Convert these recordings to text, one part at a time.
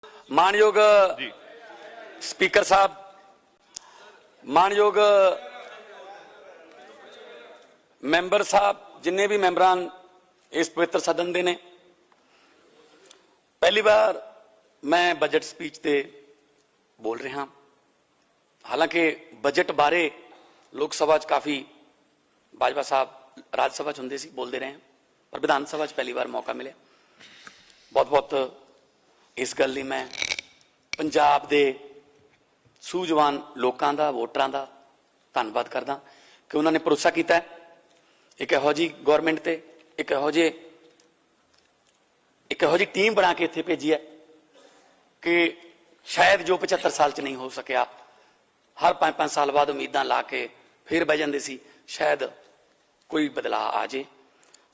मानयोग speaker साहब, मानयोग member साहब, जिन्ने भी मैंबरान इस पवित्र सदन दे ने, पहली बार मैं बजट स्पीच ते बोल रहा। हालांकि बजट बारे लोक सभा च काफ़ी बाजवा साहब राज सभा च हुंदे सी बोलते रहे, पर विधान सभा च पहली बार मौका मिले। बहुत बहुत इस गल लई मैं पंजाब दे सूझवान लोगों का, वोटरां का धन्नवाद करदा कि उन्होंने भरोसा किया एक इहो जी गौरमेंट ते, एक इहो जी टीम बना के इत्थे भेजी है कि शायद जो 75 साल च नहीं हो सकिया, हर 5-5 साल बाद उम्मीदां ला के फिर बह जांदे सी, शायद कोई बदलाव आ जाए।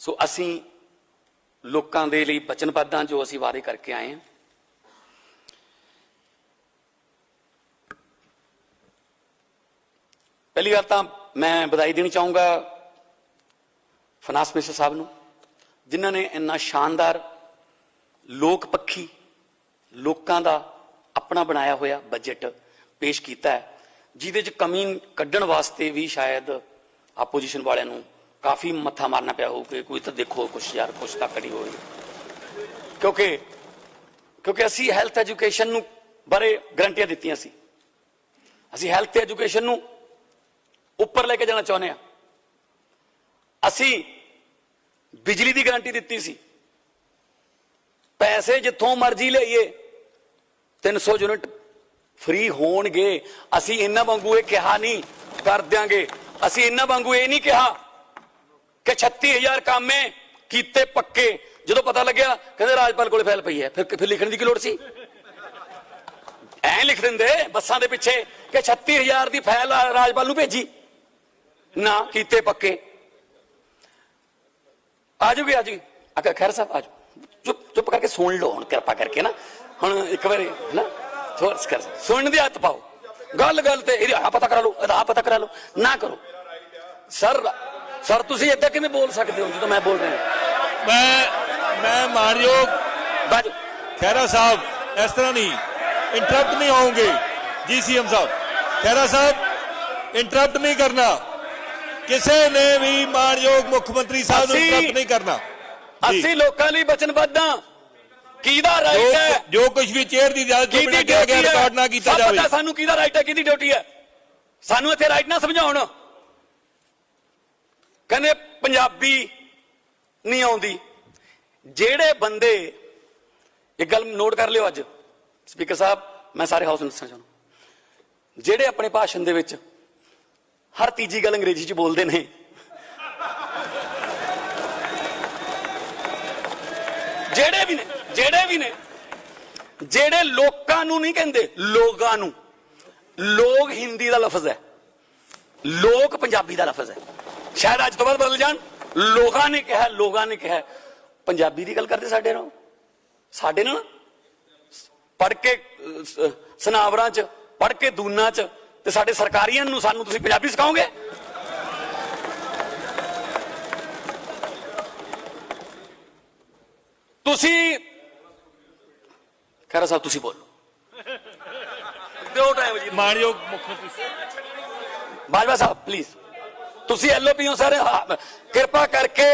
सो असीं लोकां दे लई वचनबद्ध हां, जो असीं वादे करके आए हैं। पहली गल तां मैं बधाई देनी चाहूँगा फाइनांस मिनिस्टर साहब नूं, जिन्हां ने इन्ना शानदार लोक पक्षी लोकां दा अपना बनाया होया बजट पेश किया है, जिहदे च कमी कड्ढण वास्ते भी शायद आपोजिशन वालियां नूं काफ़ी मत्था मारना पिया हो कि कोई तो देखो कुछ यार कुछ तो कड़ी हो, क्योंकि असी हैल्थ एजुकेशन नूं बारे गारंटियां दित्तियां सी, असी हैल्थ एजुकेशन नूं उपर लेके जाना चाहुंदे हां। असी बिजली की गारंटी दित्ती सी, पैसे जिथों मर्जी लियाइए 300 यूनिट फ्री होणगे। असी इन्हां वांगू ये कहा नहीं कर देंगे, असी इन्हां वांगू ये नहीं कहा कि 36,000 कामे कीते पक्के। जो पता लग्या कहते राजपाल कोल फैल पई है, फिर लिखने की लोड़ सी? ऐ लिख देंदे बसां दे पिछे कि 36,000 की फैल राजपाल नूं भेजी ना, कीते पक्के। आजूगी आजूगी अगर खैर साहब आज चुप चुप करके सुन लो हुण कृपा करके ना, हुण एक बार ना सुनने की हत्थ पाओ, गल गल ते पता करा लो, पता करा लो ना करो। सर तुसीं इदां किवें बोल सकदे हो जो मैं बोल रहा? मैं मानयोग खैरा साहब इस तरह नहीं इंटरप्ट नहीं होंगे जी। सीएम साहब खैरा साहब इंटरप्ट नहीं करना, किसी ने भी मानयोग मुख्यमंत्री साहब इंटरप्ट नहीं करना। ਅਸੀਂ ਲੋਕਾਂ ਲਈ ਵਚਨਬੱਧ ਹਾਂ। ਕਿਹਦਾ ਰਾਈਟ ਹੈ जो कुछ भी चेयर की इजाजत तो बिना किया गया रिकॉर्ड ना किया जाए। पता सानू किहदा राइट है, किहदी ड्यूटी है? सानू इत्थे राइट ना समझाउण। कहंदे पंजाबी नहीं आउंदी। ਜਿਹੜੇ ਬੰਦੇ एक गल नोट कर लियो, अज स्पीकर साहब मैं सारे हाउस ਨੂੰ ਦੱਸਣਾ ਚਾਹੁੰਦਾ, ਜਿਹੜੇ ਆਪਣੇ ਭਾਸ਼ਣ ਦੇ ਵਿੱਚ हर तीजी गल अंग्रेजी च बोलते हैं, जेड़े भी ने जेड़े लोकां नूं नहीं कहंदे, लोगां नूं। लोग हिंदी का लफज है, लोग पंजाबी का लफज है, शायद अज तो बाद बदल जान। लोगां ने कहा पंजाबी की गल करते साडे नाल पढ़ के सनावरां च, पढ़ के दूना च, ते साडे सरकारियां नूं सानूं तुसीं पंजाबी सिखाओगे? तुसीं खैरा साहब तुसीं बोलो, दो टाइम जी। मानयोग मुख्यमंत्री बाजवा साहब प्लीज, तुसीं LOP हो सर, कृपा करके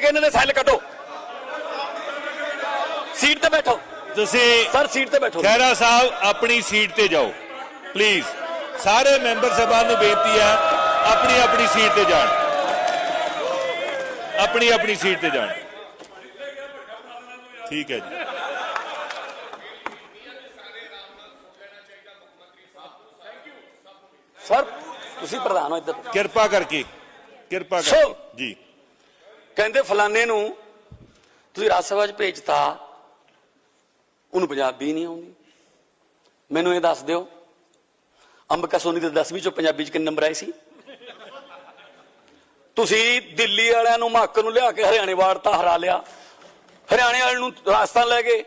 इन्हां दे सैल कटो, सीट ते बैठो। सर सीट ते बैठो। खैरा साहब अपनी सीट ते जाओ प्लीज। सारे मैंबर साहबान नूं बेनती है अपनी अपनी सीट ते जाण, अपनी सीट ते जाण। ठीक है जी। सर तुसीं प्रधान हो इधर, कृपा करके जी। कहंदे फलाने नूं तुसीं राज सभा च भेजता, उन्होंने पंजाबी नहीं आउंदी। मैनूं ये दस दिओ अंबिका सोनी दे 10वीं चों पंजाबी च किन्ने नंबर आए सी? तुसीं दिल्ली वालियां नूं महक नूं लिया के हरियाणे वाड़ता, हरा लिया। हरियाणे वाले नूं राजस्थान लै गए,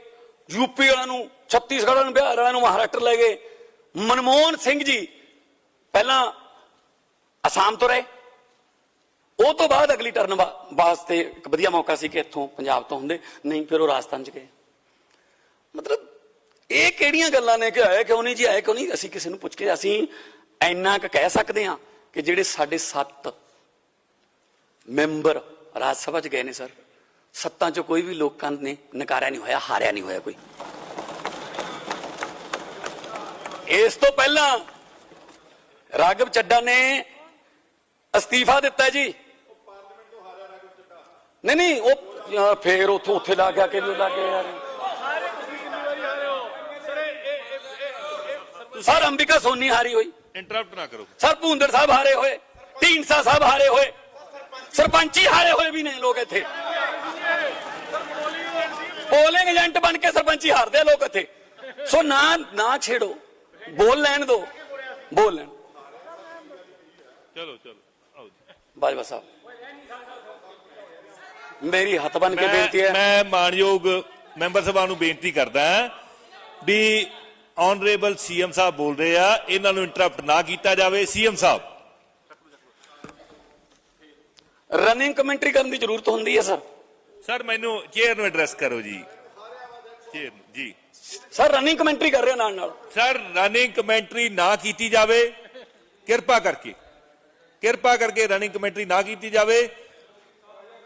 यूपी वाले नूं छत्तीसगढ़ वाले नूं, बिहार वाले नूं महाराष्ट्र लै गए। मनमोहन सिंह जी पहला आसाम तो रहे, वो तो बाद अगली टर्न वास्ते एक वधिया मौका सी कि इत्थों पंजाब तो हुंदे, नहीं फिर वो राजस्थान च गए। मतलब ਕਿਹੜੀਆਂ ਗੱਲਾਂ ਨੇ ਕਿ ਆਇਆ ਕਿਉਂ ਨਹੀਂ ਜੀ, ਆਇਆ ਕਿਉਂ ਨਹੀਂ? ਅਸੀਂ ਕਿਸੇ ਨੂੰ ਪੁੱਛ ਕੇ ਅਸੀਂ ਇੰਨਾ ਕੁ ਕਹਿ ਸਕਦੇ ਹਾਂ ਕਿ ਜਿਹੜੇ ਸਾਡੇ 7 ਮੈਂਬਰ ਰਾਜ ਸਭਾ 'ਚ ਗਏ ਨੇ ਸਰ, 7 'ਚੋਂ ਕੋਈ ਵੀ ਲੋਕਾਂ ਨੇ ਨਕਾਰਿਆ ਨਹੀਂ ਹੋਇਆ, ਹਾਰਿਆ ਨਹੀਂ ਹੋਇਆ ਕੋਈ। ਇਸ ਤੋਂ ਪਹਿਲਾਂ ਰਾਘਵ ਚੱਡਾ ਨੇ ਅਸਤੀਫਾ ਦਿੱਤਾ ਜੀ। ਨਹੀਂ ਉਹ ਫੇਰ ਉੱਥੇ ਲਾ ਗਿਆ ਕਿ ਲਾ ਕੇ ਯਾਰ ਸਰ, ਅੰਬਿਕਾ ਸੋਨੀ ਹਾਰੀ ਹੋਈ, ਇੰਟਰਪਟ ਨਾ ਕਰੋ ਸਰ ਭੂੰਦੜ ਸਾਹਿਬ ਹਾਰੇ ਹੋਏ, ਢੀਂਡਸਾ ਸਾਹਿਬ ਹਾਰੇ ਹੋਏ, ਸਰਪੰਚੀ ਹਾਰੇ ਹੋਏ ਵੀ ਨੇ ਲੋਕ ਇੱਥੇ। ਪੋਲਿੰਗ ਏਜੰਟ ਬਣ ਕੇ ਸਰਪੰਚੀ ਹਾਰਦੇ ਲੋਕ ਇੱਥੇ। ਸੋ ਨਾ ਛੇੜੋ, ਬੋਲ ਲੈਣ ਦੋ, ਬੋਲ ਲੈਣ। ਚਲੋ ਆਓ ਜੀ। ਬਾਜਵਾ ਸਾਹਿਬ, ਮੇਰੀ ਹੱਥ ਬਣ ਕੇ ਬੇਨਤੀ ਹੈ, ਮੈਂ ਮਾਨਯੋਗ ਮੈਂਬਰ ਸਭਾ ਨੂੰ ਬੇਨਤੀ ਕਰਦਾ ਵੀ ਆਨਰੇਬਲ ਸੀਐਮ ਸਾਹਿਬ ਬੋਲ ਰਹੇ ਆ, ਇਹਨਾਂ ਨੂੰ ਇੰਟਰਪਟ ਨਾ ਕੀਤਾ ਜਾਵੇ। ਸੀਐਮ ਸਾਹਿਬ, ਰਨਿੰਗ ਕਮੈਂਟਰੀ ਕਰਨ ਦੀ ਜ਼ਰੂਰਤ ਹੁੰਦੀ ਹੈ ਸਰ। ਸਰ ਮੈਨੂੰ ਚੇਅਰ ਨੂੰ ਐਡਰੈਸ ਕਰੋ ਜੀ। ਚੇਅਰ ਜੀ ਸਰ ਰਨਿੰਗ ਕਮੈਂਟਰੀ ਕਰ ਰਹੇ ਨਾਲ ਸਰ, ਰਨਿੰਗ ਕਮੈਂਟਰੀ ਨਾ ਕੀਤੀ ਜਾਵੇ, ਕਿਰਪਾ ਕਰਕੇ ਰਨਿੰਗ ਕਮੈਂਟਰੀ ਨਾ ਕੀਤੀ ਜਾਵੇ।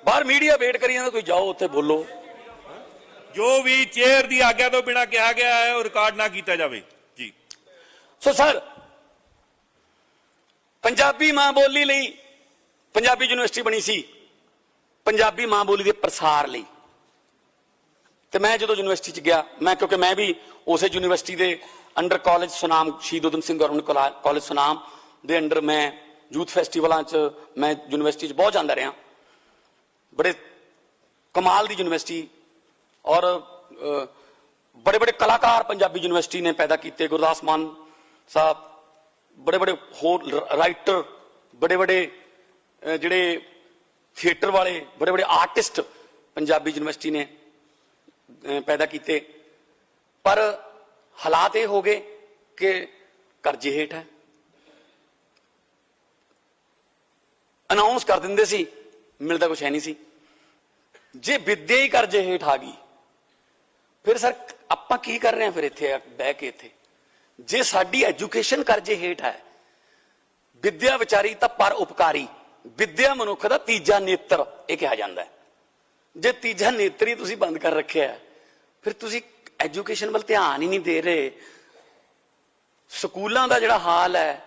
ਬਾਹਰ ਮੀਡੀਆ ਵੇਟ ਕਰੀ ਜਾਂਦਾ, ਤੁਸੀਂ ਜਾਓ ਉੱਥੇ ਬੋਲੋ। ਜੋ ਵੀ ਚੇਅਰ ਦੀ ਆਗਿਆ ਤੋਂ ਬਿਨਾਂ ਕਿਹਾ ਗਿਆ ਹੈ ਉਹ ਰਿਕਾਰਡ ਨਾ ਕੀਤਾ ਜਾਵੇ ਜੀ। ਸੋ ਸਰ, ਪੰਜਾਬੀ ਮਾਂ ਬੋਲੀ ਲਈ ਪੰਜਾਬੀ ਯੂਨੀਵਰਸਿਟੀ ਬਣੀ ਸੀ, ਪੰਜਾਬੀ ਮਾਂ ਬੋਲੀ ਦੇ ਪ੍ਰਸਾਰ ਲਈ। ਤੇ ਮੈਂ ਜਦੋਂ ਯੂਨੀਵਰਸਿਟੀ 'ਚ ਗਿਆ, ਕਿਉਂਕਿ ਮੈਂ ਵੀ ਉਸੇ ਯੂਨੀਵਰਸਿਟੀ ਦੇ ਅੰਡਰ ਕਾਲਜ ਸੁਨਾਮ, ਸ਼ਹੀਦ ਊਧਮ ਸਿੰਘ ਗਵਰਨਮੈਂਟ ਕਾਲਜ ਸੁਨਾਮ ਦੇ ਅੰਡਰ ਮੈਂ ਯੂਥ ਫੈਸਟੀਵਲਾਂ 'ਚ ਮੈਂ ਯੂਨੀਵਰਸਿਟੀ 'ਚ ਬਹੁਤ ਜਾਂਦਾ ਰਿਹਾ। ਬੜੇ ਕਮਾਲ ਦੀ ਯੂਨੀਵਰਸਿਟੀ ਔਰ ਬੜੇ ਬੜੇ ਕਲਾਕਾਰ ਪੰਜਾਬੀ ਯੂਨੀਵਰਸਿਟੀ ਨੇ ਪੈਦਾ ਕੀਤੇ। ਗੁਰਦਾਸ ਮਾਨ ਸਾਹਿਬ, ਬੜੇ ਬੜੇ ਹੋਰ ਰਾਈਟਰ, ਬੜੇ ਬੜੇ ਜਿਹੜੇ ਥੀਏਟਰ ਵਾਲੇ, ਬੜੇ ਬੜੇ ਆਰਟਿਸਟ ਪੰਜਾਬੀ ਯੂਨੀਵਰਸਿਟੀ ਨੇ ਪੈਦਾ ਕੀਤੇ। ਪਰ ਹਾਲਾਤ ਇਹ ਹੋ ਗਏ ਕਿ ਕਰਜ਼ੇ ਹੇਠ ਹੈ। ਅਨਾਉਂਸ ਕਰ ਦਿੰਦੇ ਸੀ, ਮਿਲਦਾ ਕੁਛ ਹੈ ਨਹੀਂ ਸੀ। ਜੇ ਵਿੱਦਿਆ ਹੀ ਕਰਜ਼ੇ ਹੇਠ ਆ ਗਈ, ਫਿਰ ਸਰ ਆਪਾਂ ਕੀ ਕਰ ਰਹੇ ਹਾਂ ਫਿਰ ਇੱਥੇ ਬਹਿ ਕੇ ਇੱਥੇ? ਜੇ ਸਾਡੀ ਐਜੂਕੇਸ਼ਨ ਕਰਜ਼ੇ ਹੇਠ ਹੈ, ਵਿੱਦਿਆ ਵਿਚਾਰੀ ਤਾਂ ਪਰ ਉਪਕਾਰੀ, ਵਿੱਦਿਆ ਮਨੁੱਖ ਦਾ ਤੀਜਾ ਨੇਤਰ ਇਹ ਕਿਹਾ ਜਾਂਦਾ ਹੈ। ਜੇ ਤੀਜਾ ਨੇਤਰ ਹੀ ਤੁਸੀਂ ਬੰਦ ਕਰ ਰੱਖਿਆ, ਫਿਰ ਤੁਸੀਂ ਐਜੂਕੇਸ਼ਨ ਵੱਲ ਧਿਆਨ ਹੀ ਨਹੀਂ ਦੇ ਰਹੇ। ਸਕੂਲਾਂ ਦਾ ਜਿਹੜਾ ਹਾਲ ਹੈ,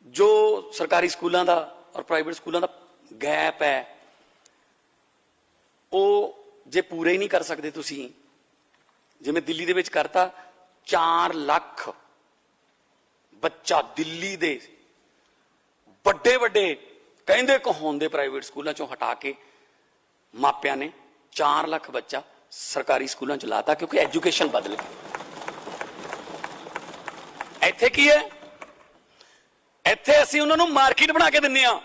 ਜੋ ਸਰਕਾਰੀ ਸਕੂਲਾਂ ਦਾ ਔਰ ਪ੍ਰਾਈਵੇਟ ਸਕੂਲਾਂ ਦਾ ਗੈਪ ਹੈ, ਉਹ ਜੇ ਪੂਰੇ ਹੀ ਨਹੀਂ ਕਰ ਸਕਦੇ ਤੁਸੀਂ, ਜਿਵੇਂ ਦਿੱਲੀ ਦੇ ਵਿੱਚ ਕਰਤਾ, 4 ਲੱਖ ਬੱਚਾ ਦਿੱਲੀ ਦੇ ਵੱਡੇ ਵੱਡੇ ਕਹਿੰਦੇ ਕਹਾਉਂਦੇ ਪ੍ਰਾਈਵੇਟ ਸਕੂਲਾਂ ਚੋਂ ਹਟਾ ਕੇ ਮਾਪਿਆਂ ਨੇ 4 ਲੱਖ ਬੱਚਾ ਸਰਕਾਰੀ ਸਕੂਲਾਂ ਚ ਲਾਤਾ, ਕਿਉਂਕਿ ਐਜੂਕੇਸ਼ਨ ਬਦਲ ਗਈ। ਇੱਥੇ ਕੀ ਹੈ? ਇੱਥੇ ਅਸੀਂ ਉਹਨਾਂ ਨੂੰ ਮਾਰਕੀਟ ਬਣਾ ਕੇ ਦਿੰਦੇ ਆ।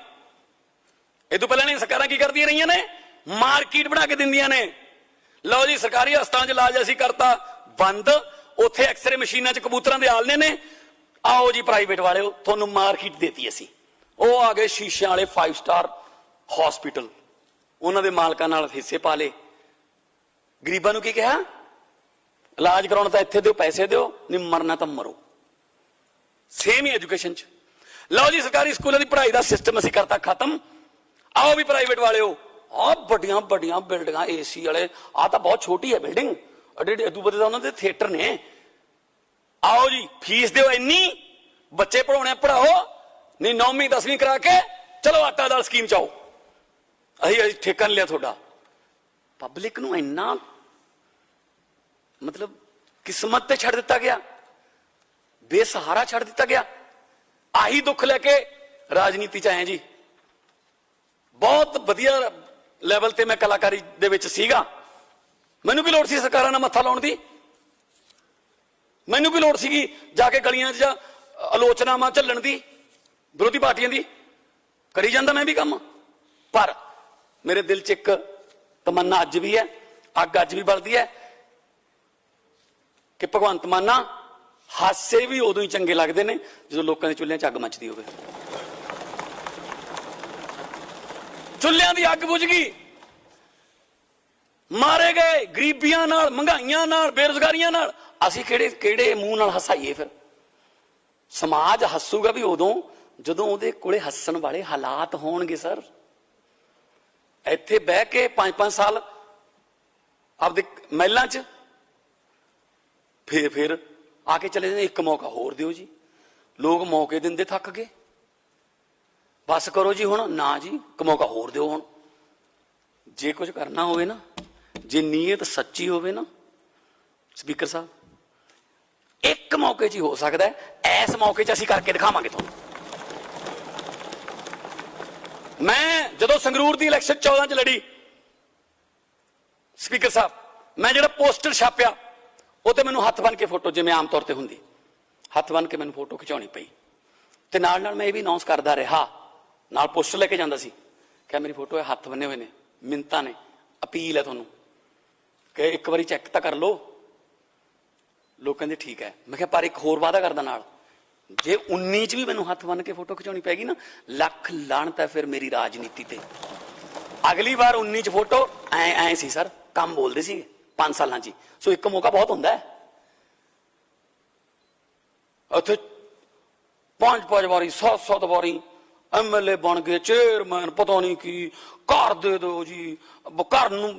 ਇਹ ਤੋਂ ਪਹਿਲਾਂ ਨਹੀਂ ਸਰਕਾਰਾਂ ਕੀ ਕਰਦੀਆਂ ਰਹੀਆਂ ਨੇ? ਮਾਰਕੀਟ ਬਣਾ ਕੇ ਦਿੰਦੀਆਂ ਨੇ। ਲਓ ਜੀ, ਸਰਕਾਰੀ ਹਸਪਤਾਲਾਂ 'ਚ ਇਲਾਜ ਅਸੀਂ ਕਰਤਾ ਬੰਦ, ਉੱਥੇ ਐਕਸਰੇ ਮਸ਼ੀਨਾਂ 'ਚ ਕਬੂਤਰਾਂ ਦੇ ਆਲਣੇ ਨੇ, ਆਓ ਜੀ ਪ੍ਰਾਈਵੇਟ ਵਾਲਿਓ, ਤੁਹਾਨੂੰ ਮਾਰਕੀਟ ਦੇਤੀ ਅਸੀਂ। ਉਹ ਆ ਗਏ ਸ਼ੀਸ਼ਿਆਂ ਵਾਲੇ 5 ਸਟਾਰ ਹਸਪੀਟਲ, ਉਹਨਾਂ ਦੇ ਮਾਲਕਾਂ ਨਾਲ ਹਿੱਸੇ ਪਾ ਲਏ। ਗਰੀਬਾਂ ਨੂੰ ਕੀ ਕਿਹਾ? ਇਲਾਜ ਕਰਾਉਣਾ ਤਾਂ ਇੱਥੇ ਦਿਓ, ਪੈਸੇ ਦਿਓ, ਨਹੀਂ ਮਰਨਾ ਤਾਂ ਮਰੋ। ਸੇਮ ਹੀ ਐਜੂਕੇਸ਼ਨ 'ਚ। ਲਓ ਜੀ, ਸਰਕਾਰੀ ਸਕੂਲਾਂ ਦੀ ਪੜ੍ਹਾਈ ਦਾ ਸਿਸਟਮ ਅਸੀਂ ਕਰਤਾ ਖਤਮ, ਆਓ ਵੀ ਪ੍ਰਾਈਵੇਟ ਵਾਲਿਓ, ਆਹ ਵੱਡੀਆਂ ਵੱਡੀਆਂ ਬਿਲਡਿੰਗਾਂ ਏਸੀ ਵਾਲੇ, ਆਹ ਤਾਂ ਬਹੁਤ ਛੋਟੀ ਹੈ ਬਿਲਡਿੰਗ, ਅਡੇ ਅਦੂ ਬਦੇ ਤਾਂ ਉਹਨਾਂ ਦੇ ਥੀਏਟਰ ਨੇ, ਆਓ ਜੀ ਫੀਸ ਦਿਓ ਇੰਨੀ, ਬੱਚੇ ਪੜਾਉਣੇ ਪੜਾਓ, ਨਹੀਂ 9ਵੀਂ 10ਵੀਂ ਕਰਾ ਕੇ ਚਲੋ ਆਟਾ ਦਾਲ ਸਕੀਮ ਚ ਆਓ, ਅਸੀਂ ਠੇਕਾ ਨਹੀਂ ਲਿਆ ਤੁਹਾਡਾ। ਪਬਲਿਕ ਨੂੰ ਇੰਨਾ ਮਤਲਬ ਕਿਸਮਤ ਤੇ ਛੱਡ ਦਿੱਤਾ ਗਿਆ, ਬੇਸਹਾਰਾ ਛੱਡ ਦਿੱਤਾ ਗਿਆ। ਆਹੀ ਦੁੱਖ ਲੈ ਕੇ ਰਾਜਨੀਤੀ ਚ ਆਏ ਜੀ। ਬਹੁਤ ਵਧੀਆ ਲੈਵਲ ਤੇ ਮੈਂ ਕਲਾਕਾਰੀ ਦੇ ਵਿੱਚ ਸੀਗਾ, ਮੈਨੂੰ ਕੀ ਲੋੜ ਸੀ ਸਰਕਾਰਾਂ ਨਾਲ ਮੱਥਾ ਲਾਉਣ ਦੀ? ਮੈਨੂੰ ਕੀ ਲੋੜ ਸੀਗੀ ਜਾ ਕੇ ਗਲੀਆਂ 'ਚ ਜਾਂ ਆਲੋਚਨਾਵਾਂ ਝੱਲਣ ਦੀ ਵਿਰੋਧੀ ਪਾਰਟੀਆਂ ਦੀ? ਕਰੀ ਜਾਂਦਾ ਮੈਂ ਵੀ ਕੰਮ। ਪਰ ਮੇਰੇ ਦਿਲ 'ਚ ਇੱਕ ਤਮੰਨਾ ਅੱਜ ਵੀ ਹੈ, ਅੱਗ ਅੱਜ ਵੀ ਬਲਦੀ ਹੈ ਕਿ ਭਗਵੰਤ ਮਾਨਾ ਹਾਸੇ ਵੀ ਉਦੋਂ ਹੀ ਚੰਗੇ ਲੱਗਦੇ ਨੇ ਜਦੋਂ ਲੋਕਾਂ ਦੇ ਚੁੱਲ੍ਹਿਆਂ 'ਚ ਅੱਗ ਮੱਚਦੀ ਹੋਵੇ। ਚੁੱਲ੍ਹਿਆਂ ਦੀ ਅੱਗ ਬੁਝ ਗਈ, ਮਾਰੇ ਗਏ ਗਰੀਬੀਆਂ ਨਾਲ, ਮਹਿੰਗਾਈਆਂ ਨਾਲ, ਬੇਰੁਜ਼ਗਾਰੀਆਂ ਨਾਲ, ਅਸੀਂ ਕਿਹੜੇ ਮੂੰਹ ਨਾਲ ਹਸਾਈਏ? ਫਿਰ ਸਮਾਜ ਹੱਸੂਗਾ ਵੀ ਉਦੋਂ ਜਦੋਂ ਉਹਦੇ ਕੋਲੇ ਹੱਸਣ ਵਾਲੇ ਹਾਲਾਤ ਹੋਣਗੇ। ਸਰ ਇੱਥੇ ਬਹਿ ਕੇ 5-5 ਸਾਲ ਆਪਦੇ ਮਹਿਲਾਂ 'ਚ ਫਿਰ ਆ ਕੇ ਚਲੇ ਜਾਂਦੇ, ਇੱਕ ਮੌਕਾ ਹੋਰ ਦਿਓ ਜੀ। ਲੋਕ ਮੌਕੇ ਦਿੰਦੇ ਥੱਕ ਗਏ, ਬਸ ਕਰੋ ਜੀ ਹੁਣ ਨਾ ਜੀ, ਇੱਕ ਮੌਕਾ ਹੋਰ ਦਿਓ। ਹੁਣ ਜੇ ਕੁਝ ਕਰਨਾ ਹੋਵੇ ਨਾ, ਜੇ ਨੀਅਤ ਸੱਚੀ ਹੋਵੇ ਨਾ ਸਪੀਕਰ ਸਾਹਿਬ, ਇੱਕ ਮੌਕੇ 'ਚ ਹੀ ਹੋ ਸਕਦਾ ਹੈ। ਇਸ ਮੌਕੇ 'ਚ ਅਸੀਂ ਕਰਕੇ ਦਿਖਾਵਾਂਗੇ ਤੁਹਾਨੂੰ। ਮੈਂ ਜਦੋਂ ਸੰਗਰੂਰ ਦੀ ਇਲੈਕਸ਼ਨ 14 ਚ ਲੜੀ ਸਪੀਕਰ ਸਾਹਿਬ, ਮੈਂ ਜਿਹੜਾ ਪੋਸਟਰ ਛਾਪਿਆ ਉਹ ਤੇ ਮੈਨੂੰ ਹੱਥ ਬੰਨ ਕੇ ਫੋਟੋ, ਜਿਵੇਂ ਆਮ ਤੌਰ ਤੇ ਹੁੰਦੀ, ਹੱਥ ਬੰਨ ਕੇ ਮੈਨੂੰ ਫੋਟੋ ਖਿਚਾਉਣੀ ਪਈ। ਤੇ ਨਾਲ ਨਾਲ ਮੈਂ ਇਹ ਵੀ ਅਨਾਉਂਸ ਕਰਦਾ ਰਿਹਾ, ਨਾਲ ਪੋਸਟਰ ਲੈ ਕੇ ਜਾਂਦਾ ਸੀ ਕਿ ਮੇਰੀ ਫੋਟੋ ਹੈ, ਹੱਥ ਬੰਨੇ ਹੋਏ ਨੇ, ਮਿੰਨਤਾਂ ਨੇ, ਅਪੀਲ ਹੈ ਤੁਹਾਨੂੰ ਕਿ ਇੱਕ ਵਾਰੀ ਚੈੱਕ ਤਾਂ ਕਰ ਲਓ। ਲੋਕ ਕਹਿੰਦੇ ਠੀਕ ਹੈ। ਮੈਂ ਕਿਹਾ ਪਰ ਇੱਕ ਹੋਰ ਵਾਅਦਾ ਕਰਦਾ ਨਾਲ, ਜੇ 19 ਚ ਵੀ ਮੈਨੂੰ ਹੱਥ ਬੰਨ ਕੇ ਫੋਟੋ ਖਿਚਾਉਣੀ ਪੈਗੀ ਨਾ, ਲੱਖ ਲਾਹਨਤ ਹੈ ਫਿਰ ਮੇਰੀ ਰਾਜਨੀਤੀ ਤੇ। ਅਗਲੀ ਵਾਰ 19 ਚ ਫੋਟੋ ਐ ਸੀ ਸਰ, ਕੰਮ ਬੋਲਦੇ ਸੀ 5 ਸਾਲਾਂ ਚ। ਸੋ ਇੱਕ ਮੌਕਾ ਬਹੁਤ ਹੁੰਦਾ ਹੈ। ਉੱਥੇ 5-5 ਵਾਰੀ 7-7 ਵਾਰੀ MLA ਬਣ ਗਏ, ਚੇਅਰਮੈਨ, ਪਤਾ ਨਹੀਂ ਕੀ, ਘਰ ਦੇ ਦਿਓ ਜੀ, ਘਰ ਨੂੰ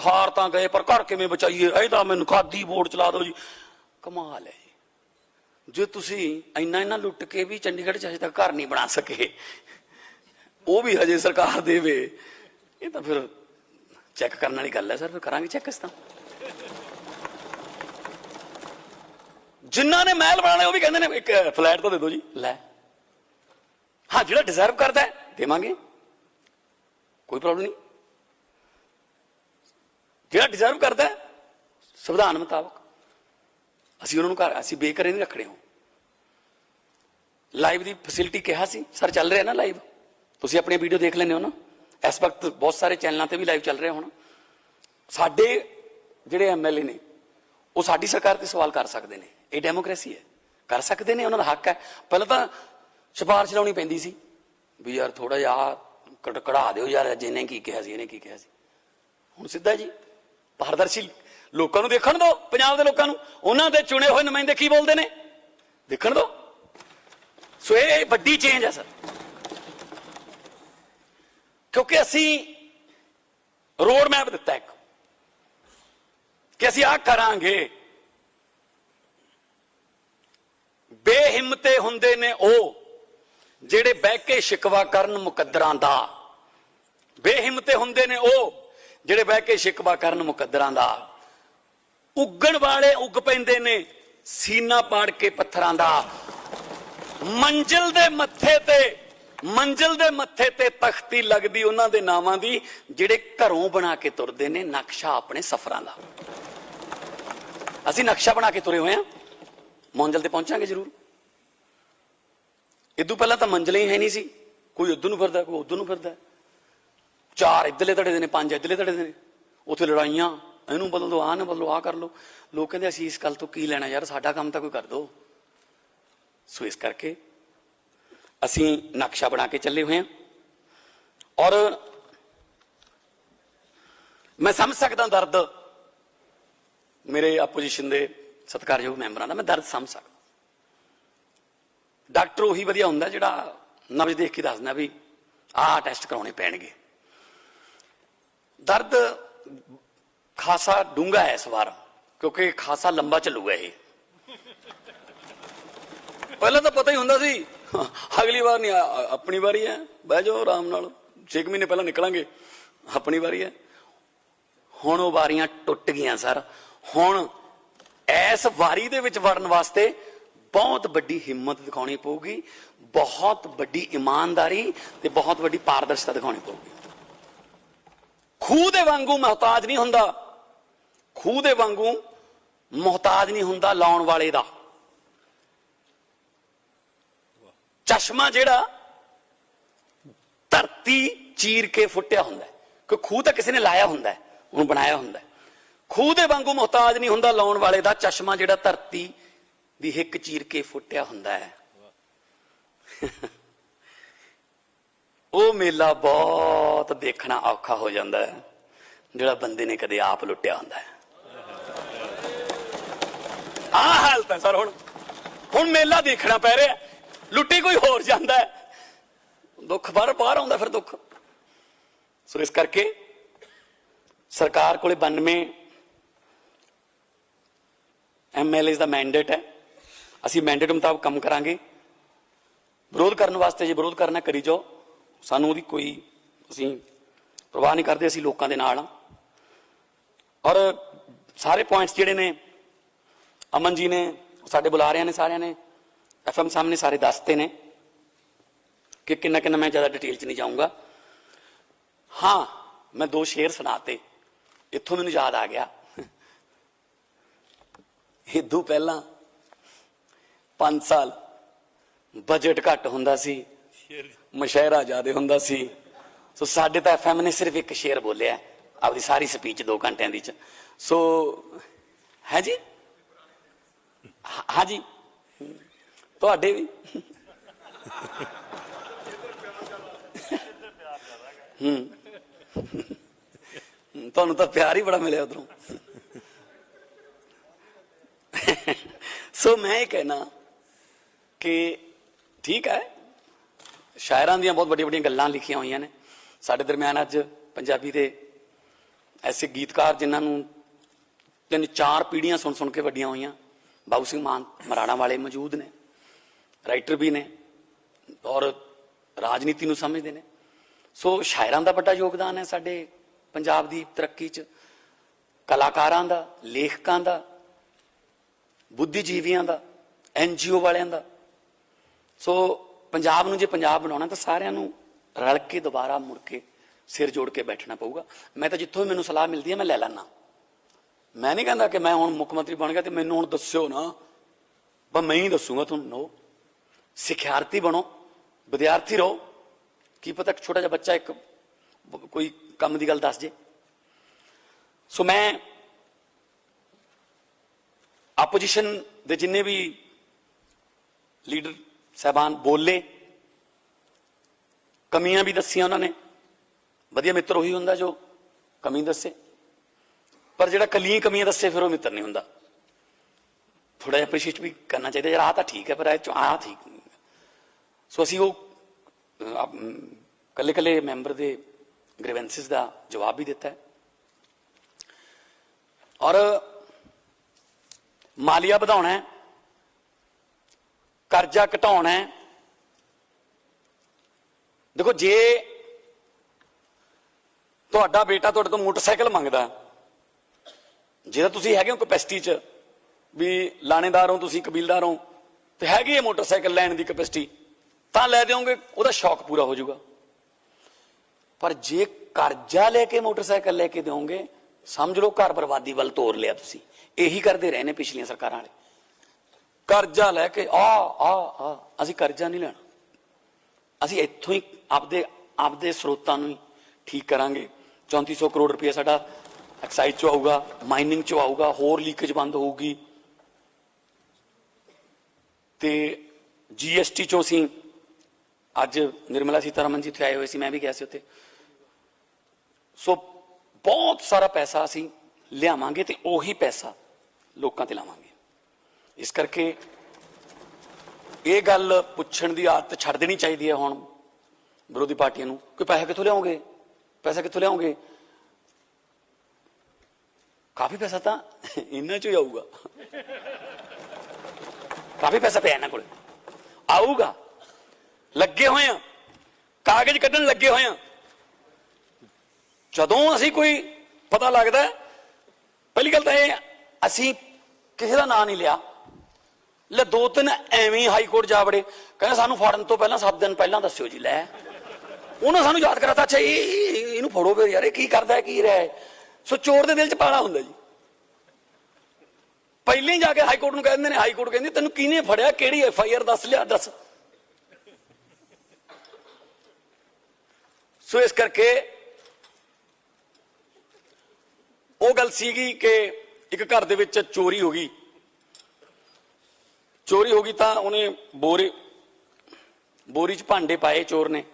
ਹਾਰ ਤਾਂ ਗਏ ਪਰ ਘਰ ਕਿਵੇਂ ਬਚਾਈਏ, ਇਹਦਾ ਮੈਨੂੰ ਖਾਦੀ ਬੋਰਡ ਚਲਾ ਦਿਓ ਜੀ। ਕਮਾਲ ਹੈ ਜੇ ਤੁਸੀਂ ਇੰਨਾ ਲੁੱਟ ਕੇ ਵੀ ਚੰਡੀਗੜ੍ਹ ਚ ਹਜੇ ਤੱਕ ਘਰ ਨਹੀਂ ਬਣਾ ਸਕੇ, ਉਹ ਵੀ ਹਜੇ ਸਰਕਾਰ ਦੇਵੇ, ਇਹ ਤਾਂ ਫਿਰ ਚੈੱਕ ਕਰਨ ਵਾਲੀ ਗੱਲ ਹੈ ਸਰ। ਫਿਰ ਕਰਾਂਗੇ ਚੈੱਕ ਇਸ ਤਾਂ। ਜਿਨ੍ਹਾਂ ਨੇ ਮਹਿਲ ਬਣਾਣੇ ਉਹ ਵੀ ਕਹਿੰਦੇ ਨੇ ਇੱਕ ਫਲੈਟ ਤਾਂ ਦੇ ਦਿਓ ਜੀ। ਲੈ ਹਾਂ, ਜਿਹੜਾ ਡਿਜ਼ਰਵ ਕਰਦਾ ਦੇਵਾਂਗੇ, ਕੋਈ ਪ੍ਰੋਬਲਮ ਨਹੀਂ। ਜਿਹੜਾ ਡਿਜ਼ਰਵ ਕਰਦਾ ਸੰਵਿਧਾਨ ਮੁਤਾਬਕ ਅਸੀਂ ਉਹਨਾਂ ਨੂੰ ਘਰ, ਅਸੀਂ ਬੇਘਰੇ ਨਹੀਂ ਰੱਖਣੇ। ਹੋ ਲਾਈਵ ਦੀ ਫੈਸਿਲਿਟੀ ਕਿਹਾ ਸੀ ਸਰ, ਚੱਲ ਰਿਹਾ ਨਾ ਲਾਈਵ, ਤੁਸੀਂ ਆਪਣੀ ਵੀਡੀਓ ਦੇਖ ਲੈਂਦੇ ਹੋ ਨਾ। ਇਸ ਵਕਤ ਬਹੁਤ ਸਾਰੇ ਚੈਨਲਾਂ ਤੇ ਵੀ ਲਾਈਵ ਚੱਲ ਰਿਹਾ। ਹੁਣ ਸਾਡੇ ਜਿਹੜੇ MLA ਨੇ ਉਹ ਸਾਡੀ ਸਰਕਾਰ ਤੇ ਸਵਾਲ ਕਰ ਸਕਦੇ ਨੇ, ਇਹ ਡੈਮੋਕ੍ਰੇਸੀ ਹੈ, ਕਰ ਸਕਦੇ ਨੇ, ਉਹਨਾਂ ਦਾ ਹੱਕ ਹੈ। ਪਹਿਲਾਂ ਤਾਂ ਸਿਫਾਰਿਸ਼ ਲਾਉਣੀ ਪੈਂਦੀ ਸੀ ਵੀ ਯਾਰ ਥੋੜਾ ਜਿਹਾ ਕਢਾ ਦਿਓ ਯਾਰ, ਜਿਹਨੇ ਕੀ ਕਿਹਾ ਸੀ, ਇਹਨੇ ਕੀ ਕਿਹਾ ਸੀ। ਹੁਣ ਸਿੱਧਾ ਜੀ ਪਾਰਦਰਸ਼ੀ, ਲੋਕਾਂ ਨੂੰ ਦੇਖਣ ਦਿਓ, ਪੰਜਾਬ ਦੇ ਲੋਕਾਂ ਨੂੰ, ਉਹਨਾਂ ਦੇ ਚੁਣੇ ਹੋਏ ਨੁਮਾਇੰਦੇ ਕੀ ਬੋਲਦੇ ਨੇ ਦੇਖਣ ਦਿਓ। ਸੋ ਇਹ ਵੱਡੀ ਚੇਂਜ ਹੈ ਸਰ, ਕਿਉਂਕਿ ਅਸੀਂ ਰੋਡ ਮੈਪ ਦਿੱਤਾ ਇੱਕ ਕਿ ਅਸੀਂ ਆਹ ਕਰਾਂਗੇ। ਬੇਹਿੰਮਤੇ ਹੁੰਦੇ ਨੇ ਉਹ ਜਿਹੜੇ ਬਹਿ ਕੇ ਸ਼ਿਕਵਾ ਕਰਨ ਮੁਕੱਦਰਾਂ ਦਾ, ਬੇਹਿੰਮਤੇ ਹੁੰਦੇ ਨੇ ਉਹ ਜਿਹੜੇ ਬਹਿ ਕੇ ਸ਼ਿਕਵਾ ਕਰਨ ਮੁਕੱਦਰਾਂ ਦਾ। ਉੱਗਣ ਵਾਲੇ ਉੱਗ ਪੈਂਦੇ ਨੇ ਸੀਨਾ ਪਾੜ ਕੇ ਪੱਥਰਾਂ ਦਾ। ਮੰਜ਼ਿਲ ਦੇ ਮੱਥੇ ਤੇ ਤਖਤੀ ਲੱਗਦੀ ਉਹਨਾਂ ਦੇ ਨਾਵਾਂ ਦੀ ਜਿਹੜੇ ਘਰੋਂ ਬਣਾ ਕੇ ਤੁਰਦੇ ਨੇ ਨਕਸ਼ਾ ਆਪਣੇ ਸਫ਼ਰਾਂ ਦਾ। ਅਸੀਂ ਨਕਸ਼ਾ ਬਣਾ ਕੇ ਤੁਰੇ ਹੋਏ ਹਾਂ, ਮੰਜ਼ਿਲ ਤੇ ਪਹੁੰਚਾਂਗੇ ਜ਼ਰੂਰ। ਇਦੋਂ ਪਹਿਲਾਂ ਤਾਂ ਮੰਜ਼ਿਲਾਂ ਹੀ ਹੈ ਨਹੀਂ ਸੀ, ਕੋਈ ਉੱਧਰ ਨੂੰ ਫਿਰਦਾ, ਕੋਈ ਉੱਧਰ ਨੂੰ ਫਿਰਦਾ, 4 ਇੱਧਰਲੇ ਧੜੇ ਦੇ ਨੇ, 5 ਇੱਧਰਲੇ ਧੜੇ ਦੇ ਨੇ, ਉੱਥੇ ਲੜਾਈਆਂ, ਇਹਨੂੰ ਬਦਲ ਦੋ, ਆਹ ਨਾ ਬਦਲੋ, ਆਹ ਕਰ ਲੋ। ਲੋਕ ਕਹਿੰਦੇ ਅਸੀਂ ਇਸ ਗੱਲ ਤੋਂ ਕੀ ਲੈਣਾ ਯਾਰ, ਸਾਡਾ ਕੰਮ ਤਾਂ ਕੋਈ ਕਰ ਦੋ। ਸੋ ਇਸ ਕਰਕੇ ਅਸੀਂ ਨਕਸ਼ਾ ਬਣਾ ਕੇ ਚੱਲੇ ਹੋਏ ਹਾਂ। ਔਰ ਮੈਂ ਸਮਝ ਸਕਦਾ ਦਰਦ ਮੇਰੇ ਆਪੋਜੀਸ਼ਨ ਦੇ ਸਤਿਕਾਰਯੋਗ ਮੈਂਬਰਾਂ ਦਾ, ਮੈਂ ਦਰਦ ਸਮਝ ਸਕਦਾ। ਡਾਕਟਰ ਉਹੀ ਵਧੀਆ ਹੁੰਦਾ ਜਿਹੜਾ ਨਬਜ਼ ਦੇਖ ਕੇ ਦੱਸਦਾ ਵੀ ਆਹ ਟੈਸਟ ਕਰਾਉਣੇ ਪੈਣਗੇ। ਦਰਦ ਖਾਸਾ ਡੂੰਘਾ ਹੈ ਇਸ ਵਾਰ, ਕਿਉਂਕਿ ਖਾਸਾ ਲੰਬਾ ਚੱਲੂਗਾ ਇਹ। ਪਹਿਲਾਂ ਤਾਂ ਪਤਾ ਹੀ ਹੁੰਦਾ ਸੀ ਅਗਲੀ ਵਾਰ ਨਹੀਂ, ਆਪਣੀ ਵਾਰੀ ਹੈ, ਬਹਿ ਜਾਓ ਆਰਾਮ ਨਾਲ, 6 ਮਹੀਨੇ ਪਹਿਲਾਂ ਨਿਕਲਾਂਗੇ, ਆਪਣੀ ਵਾਰੀ ਹੈ। ਹੁਣ ਉਹ ਵਾਰੀਆਂ ਟੁੱਟ ਗਈਆਂ ਸਰ। ਹੁਣ ਇਸ ਵਾਰੀ ਦੇ ਵਿੱਚ ਵੜਨ ਵਾਸਤੇ ਬਹੁਤ ਵੱਡੀ ਹਿੰਮਤ ਦਿਖਾਉਣੀ ਪਊਗੀ, ਬਹੁਤ ਵੱਡੀ ਇਮਾਨਦਾਰੀ ਤੇ ਬਹੁਤ ਵੱਡੀ ਪਾਰਦਰਸ਼ਤਾ ਦਿਖਾਉਣੀ ਪਊਗੀ। ਖੂਹ ਦੇ ਵਾਂਗੂ ਮੁਹਤਾਜ ਨਹੀਂ ਹੁੰਦਾ, ਖੂਹ ਦੇ ਵਾਂਗੂ ਮੁਹਤਾਜ ਨਹੀਂ ਹੁੰਦਾ ਲਾਉਣ ਵਾਲੇ ਦਾ। ਚਸ਼ਮਾ ਜਿਹੜਾ ਧਰਤੀ ਚੀਰ ਕੇ ਫੁੱਟਿਆ ਹੁੰਦਾ, ਕਿ ਖੂਹ ਤਾਂ ਕਿਸੇ ਨੇ ਲਾਇਆ ਹੁੰਦਾ, ਉਹਨੂੰ ਬਣਾਇਆ ਹੁੰਦਾ। ਖੂਹ ਦੇ ਵਾਂਗੂ ਮੁਹਤਾਜ ਨਹੀਂ ਹੁੰਦਾ ਲਾਉਣ ਵਾਲੇ ਦਾ ਚਸ਼ਮਾ, ਜਿਹੜਾ ਧਰਤੀ ਦੀ ਹਿੱਕ ਚੀਰ ਕੇ ਫੁੱਟਿਆ ਹੁੰਦਾ ਹੈ। ਉਹ ਮੇਲਾ ਬਹੁਤ ਦੇਖਣਾ ਔਖਾ ਹੋ ਜਾਂਦਾ ਹੈ ਜਿਹੜਾ ਬੰਦੇ ਨੇ ਕਦੇ ਆਪ ਲੁੱਟਿਆ ਹੁੰਦਾ ਹੈ। ਆਹ ਹਾਲਤ ਹੈ ਸਰ। ਹੁਣ ਮੇਲਾ ਦੇਖਣਾ ਪੈ ਰਿਹਾ, ਲੁੱਟੀ ਕੋਈ ਹੋਰ ਜਾਂਦਾ ਹੈ, ਦੁੱਖ ਬਾਹਰ ਆਉਂਦਾ ਫਿਰ ਦੁੱਖ। ਸੋ ਇਸ ਕਰਕੇ ਸਰਕਾਰ ਕੋਲੇ 92 MLAs ਦਾ ਮੈਂਡੇਟ ਹੈ। ਅਸੀਂ ਮੈਂਡੇਟ ਮੁਤਾਬਕ ਕੰਮ ਕਰਾਂਗੇ। ਵਿਰੋਧ ਕਰਨ ਵਾਸਤੇ ਜੇ ਵਿਰੋਧ ਕਰਨਾ ਕਰੀ ਜਾਓ, ਸਾਨੂੰ ਉਹਦੀ ਕੋਈ ਅਸੀਂ ਪਰਵਾਹ ਨਹੀਂ ਕਰਦੇ। ਅਸੀਂ ਲੋਕਾਂ ਦੇ ਨਾਲ ਹਾਂ। ਔਰ ਸਾਰੇ ਪੁਆਇੰਟਸ ਜਿਹੜੇ ਨੇ ਅਮਨ ਜੀ ਨੇ ਸਾਡੇ ਬੁਲਾਰਿਆਂ ਨੇ ਸਾਰਿਆਂ ਨੇ FM ਸਾਹਮਣੇ ਸਾਰੇ ਦੱਸਤੇ ਨੇ ਕਿ ਕਿੰਨਾ ਕਿੰਨਾ। ਮੈਂ ਜ਼ਿਆਦਾ ਡਿਟੇਲ 'ਚ ਨਹੀਂ ਜਾਊਂਗਾ। ਹਾਂ, ਮੈਂ 2 ਸ਼ੇਰ ਸੁਣਾਤੇ। ਇੱਥੋਂ ਮੈਨੂੰ ਯਾਦ ਆ ਗਿਆ, ਇਦੋਂ ਪਹਿਲਾਂ 5 ਸਾਲ ਬਜਟ ਘੱਟ ਹੁੰਦਾ ਸੀ, ਮੁਸ਼ਾਇਰਾ ਜ਼ਿਆਦਾ ਹੁੰਦਾ ਸੀ। ਸੋ ਸਾਡੇ ਤਾਂ FM ਨੇ ਸਿਰਫ ਇੱਕ ਸ਼ੇਰ ਬੋਲਿਆ ਆਪਦੀ ਸਾਰੀ ਸਪੀਚ 2 ਘੰਟਿਆਂ ਦੀ 'ਚ। ਸੋ ਹੈ ਜੀ, ਹਾਂ ਜੀ, ਤੁਹਾਡੇ ਵੀ ਤੁਹਾਨੂੰ ਤਾਂ ਪਿਆਰ ਹੀ ਬੜਾ ਮਿਲਿਆ ਉਧਰੋਂ। ਸੋ ਮੈਂ ਇਹ ਕਹਿਣਾ ਕਿ ਠੀਕ ਹੈ, ਸ਼ਾਇਰਾਂ ਦੀਆਂ ਬਹੁਤ ਵੱਡੀਆਂ ਵੱਡੀਆਂ ਗੱਲਾਂ ਲਿਖੀਆਂ ਹੋਈਆਂ ਨੇ। ਸਾਡੇ ਦਰਮਿਆਨ ਅੱਜ ਪੰਜਾਬੀ ਦੇ ਐਸੇ ਗੀਤਕਾਰ ਜਿਨ੍ਹਾਂ ਨੂੰ 3-4 ਪੀੜ੍ਹੀਆਂ ਸੁਣ ਕੇ ਵੱਡੀਆਂ ਹੋਈਆਂ। ਬਾਬੂ ਸਿੰਘ ਮਾਨ ਮਰਾੜਾ ਵਾਲੇ ਮੌਜੂਦ ਨੇ, ਰਾਈਟਰ ਵੀ ਨੇ ਔਰ ਰਾਜਨੀਤੀ ਨੂੰ ਸਮਝਦੇ ਨੇ। ਸੋ ਸ਼ਾਇਰਾਂ ਦਾ ਵੱਡਾ ਯੋਗਦਾਨ ਹੈ ਸਾਡੇ ਪੰਜਾਬ ਦੀ ਤਰੱਕੀ 'ਚ, ਕਲਾਕਾਰਾਂ ਦਾ, ਲੇਖਕਾਂ ਦਾ, ਬੁੱਧੀਜੀਵੀਆਂ ਦਾ, NGO ਵਾਲਿਆਂ ਦਾ। ਸੋ ਪੰਜਾਬ ਨੂੰ ਜੇ ਪੰਜਾਬ ਬਣਾਉਣਾ ਤਾਂ ਸਾਰਿਆਂ ਨੂੰ ਰਲ ਕੇ ਦੁਬਾਰਾ ਮੁੜ ਕੇ ਸਿਰ ਜੋੜ ਕੇ ਬੈਠਣਾ ਪਊਗਾ। ਮੈਂ ਤਾਂ ਜਿੱਥੋਂ ਵੀ ਮੈਨੂੰ ਸਲਾਹ ਮਿਲਦੀ ਹੈ ਮੈਂ ਲੈ ਲੈਣਾ। ਮੈਂ ਨਹੀਂ ਕਹਿੰਦਾ ਕਿ ਮੈਂ ਹੁਣ ਮੁੱਖ ਮੰਤਰੀ ਬਣ ਗਿਆ ਤੇ ਮੈਨੂੰ ਹੁਣ ਦੱਸਿਓ ਨਾ, ਬਸ ਮੈਂ ਹੀ ਦੱਸੂਗਾ ਤੁਹਾਨੂੰ। ਨੋ, ਸਿਖਿਆਰਥੀ ਬਣੋ, ਵਿਦਿਆਰਥੀ ਰਹੋ। ਕੀ ਪਤਾ ਛੋਟਾ ਜਿਹਾ ਬੱਚਾ ਇੱਕ ਕੋਈ ਕੰਮ ਦੀ ਗੱਲ ਦੱਸ ਜੇ। ਸੋ ਮੈਂ ਆਪੋਜੀਸ਼ਨ ਦੇ ਜਿੰਨੇ ਵੀ ਲੀਡਰ ਸਾਹਿਬਾਨ ਬੋਲੇ, ਕਮੀਆਂ ਵੀ ਦੱਸੀਆਂ ਉਹਨਾਂ ਨੇ। ਵਧੀਆ ਮਿੱਤਰ ਉਹੀ ਹੁੰਦਾ ਜੋ ਕਮੀ ਦੱਸੇ, ਪਰ ਜਿਹੜਾ ਕੱਲੀਆਂ ਕਮੀਆਂ ਦੱਸੇ ਫਿਰ ਉਹ ਮਿੱਤਰ ਨਹੀਂ ਹੁੰਦਾ। ਥੋੜਾ ਜਿਹਾ ਅਪਰੀਸ਼ੀਏਟ ਵੀ ਕਰਨਾ ਚਾਹੀਦਾ, ਯਾਰ ਆਹ ਤਾਂ ਠੀਕ ਹੈ ਪਰ ਇਹ 'ਚ ਆਹ ਠੀਕ ਨਹੀਂ। ਸੋ ਅਸੀਂ ਉਹ ਕੱਲੇ ਮੈਂਬਰ ਦੇ ਗ੍ਰੀਵੈਂਸਿਸ ਦਾ ਜਵਾਬ ਵੀ ਦਿੱਤਾ ਹੈ। ਔਰ ਮਾਲੀਆ ਵਧਾਉਣਾ ਹੈ, ਕਰਜ਼ਾ ਘਟਾਉਣਾ ਹੈ। ਦੇਖੋ, ਜੇ ਤੁਹਾਡਾ ਬੇਟਾ ਤੁਹਾਡੇ ਤੋਂ ਮੋਟਰਸਾਈਕਲ ਮੰਗਦਾ, ਜੇ ਤਾਂ ਤੁਸੀਂ ਹੈਗੇ ਹੋ ਕੈਪੈਸਿਟੀ 'ਚ ਵੀ ਲਾਣੇਦਾਰ ਹੋ ਤੁਸੀਂ, ਕਬੀਲਦਾਰ ਹੋ, ਤੇ ਹੈਗੀ ਹੈ ਮੋਟਰਸਾਈਕਲ ਲੈਣ ਦੀ ਕੈਪੈਸਿਟੀ, ਤਾਂ ਲੈ ਦਿਓਗੇ, ਉਹਦਾ ਸ਼ੌਕ ਪੂਰਾ ਹੋ ਜਾਊਗਾ। ਪਰ ਜੇ ਕਰਜ਼ਾ ਲੈ ਕੇ ਮੋਟਰਸਾਈਕਲ ਲੈ ਕੇ ਦਿਓਗੇ, ਸਮਝ ਲਓ ਘਰ ਬਰਬਾਦੀ ਵੱਲ ਤੋਰ ਲਿਆ ਤੁਸੀਂ। ਇਹੀ ਕਰਦੇ ਰਹੇ ਨੇ ਪਿਛਲੀਆਂ ਸਰਕਾਰਾਂ ਵਾਲੇ, ਕਰਜ਼ਾ ਲੈ ਕੇ ਅਸੀਂ ਕਰਜ਼ਾ ਨਹੀਂ ਲੈਣਾ, ਅਸੀਂ ਇੱਥੋਂ ਹੀ ਆਪਦੇ ਸਰੋਤਾਂ ਨੂੰ ਹੀ ਠੀਕ ਕਰਾਂਗੇ। 3400 ਕਰੋੜ ਰੁਪਇਆ ਸਾਡਾ ਐਕਸਾਈਜ਼ ਚੋਂ ਆਊਗਾ, ਮਾਈਨਿੰਗ ਚੋਂ ਆਊਗਾ, ਹੋਰ ਲੀਕੇਜ ਬੰਦ ਹੋਊਗੀ, ਤੇ GST ਚੋਂ ਅਸੀਂ ਅੱਜ ਨਿਰਮਲਾ ਸੀਤਾਰਮਨ ਜੀ ਉੱਥੇ ਆਏ ਹੋਏ ਸੀ, ਮੈਂ ਵੀ ਗਿਆ ਸੀ ਉੱਥੇ। ਸੋ ਬਹੁਤ ਸਾਰਾ ਪੈਸਾ ਅਸੀਂ ਲਿਆਵਾਂਗੇ ਤੇ ਉਹੀ ਪੈਸਾ ਲੋਕਾਂ ਤੇ ਲਾਵਾਂਗੇ। ਇਸ ਕਰਕੇ ਇਹ ਗੱਲ ਪੁੱਛਣ ਦੀ ਆਦਤ ਛੱਡ ਦੇਣੀ ਚਾਹੀਦੀ ਹੈ ਹੁਣ ਵਿਰੋਧੀ ਪਾਰਟੀਆਂ ਨੂੰ ਕਿ ਪੈਸਾ ਕਿੱਥੋਂ ਲਿਆਓਗੇ, ਪੈਸਾ ਕਿੱਥੋਂ ਲਿਆਓਗੇ। ਕਾਫੀ ਪੈਸਾ ਤਾਂ ਇਹਨਾਂ ਚੋਂ ਹੀ ਆਊਗਾ, ਕਾਫੀ ਪੈਸਾ ਪਿਆ ਇਹਨਾਂ ਕੋਲ, ਆਊਗਾ। ਲੱਗੇ ਹੋਏ ਆ, ਕਾਗਜ਼ ਕੱਢਣ ਲੱਗੇ ਹੋਏ ਆ। ਜਦੋਂ ਅਸੀਂ ਕੋਈ ਪਤਾ ਲੱਗਦਾ, ਪਹਿਲੀ ਗੱਲ ਤਾਂ ਇਹ ਅਸੀਂ ਕਿਸੇ ਦਾ ਨਾਂ ਨਹੀਂ ਲਿਆ, ਲੈ 2-3 ਐਵੇਂ ਹਾਈ ਕੋਰਟ ਜਾ ਵੜੇ, ਕਹਿੰਦੇ ਸਾਨੂੰ ਫੜਨ ਤੋਂ ਪਹਿਲਾਂ 7 ਦਿਨ ਪਹਿਲਾਂ ਦੱਸਿਓ ਜੀ। ਲੈ ਉਹਨਾਂ ਸਾਨੂੰ ਯਾਦ ਕਰਾਤਾ, ਅੱਛਾ ਇਹਨੂੰ ਫੜੋ ਫਿਰ ਯਾਰ, ਇਹ ਕੀ ਕਰਦਾ, ਕੀ ਰਿਹਾ ਹੈ। ਸੋ ਚੋਰ ਦੇ ਦਿਲ 'ਚ ਪਾਲਾ ਹੁੰਦਾ ਜੀ। ਪਹਿਲਾਂ ਹੀ ਜਾ ਕੇ ਹਾਈ ਕੋਰਟ ਨੂੰ ਕਹਿ ਦਿੰਦੇ ਨੇ, ਹਾਈ ਕੋਰਟ ਕਹਿੰਦੀ ਤੈਨੂੰ ਕਿਹਨੇ ਫੜਿਆ, ਕਿਹੜੀ FIR ਦੱਸ, ਲਿਆ ਦੱਸ। ਸੋ ਇਸ ਕਰਕੇ ਉਹ ਗੱਲ ਸੀਗੀ ਕਿ ਇੱਕ ਘਰ ਦੇ ਵਿੱਚ ਚੋਰੀ ਹੋ ਗਈ ਤਾਂ ਉਹਨੇ ਬੋਰੀ 'ਚ ਭਾਂਡੇ ਪਾਏ ਚੋਰ ਨੇ,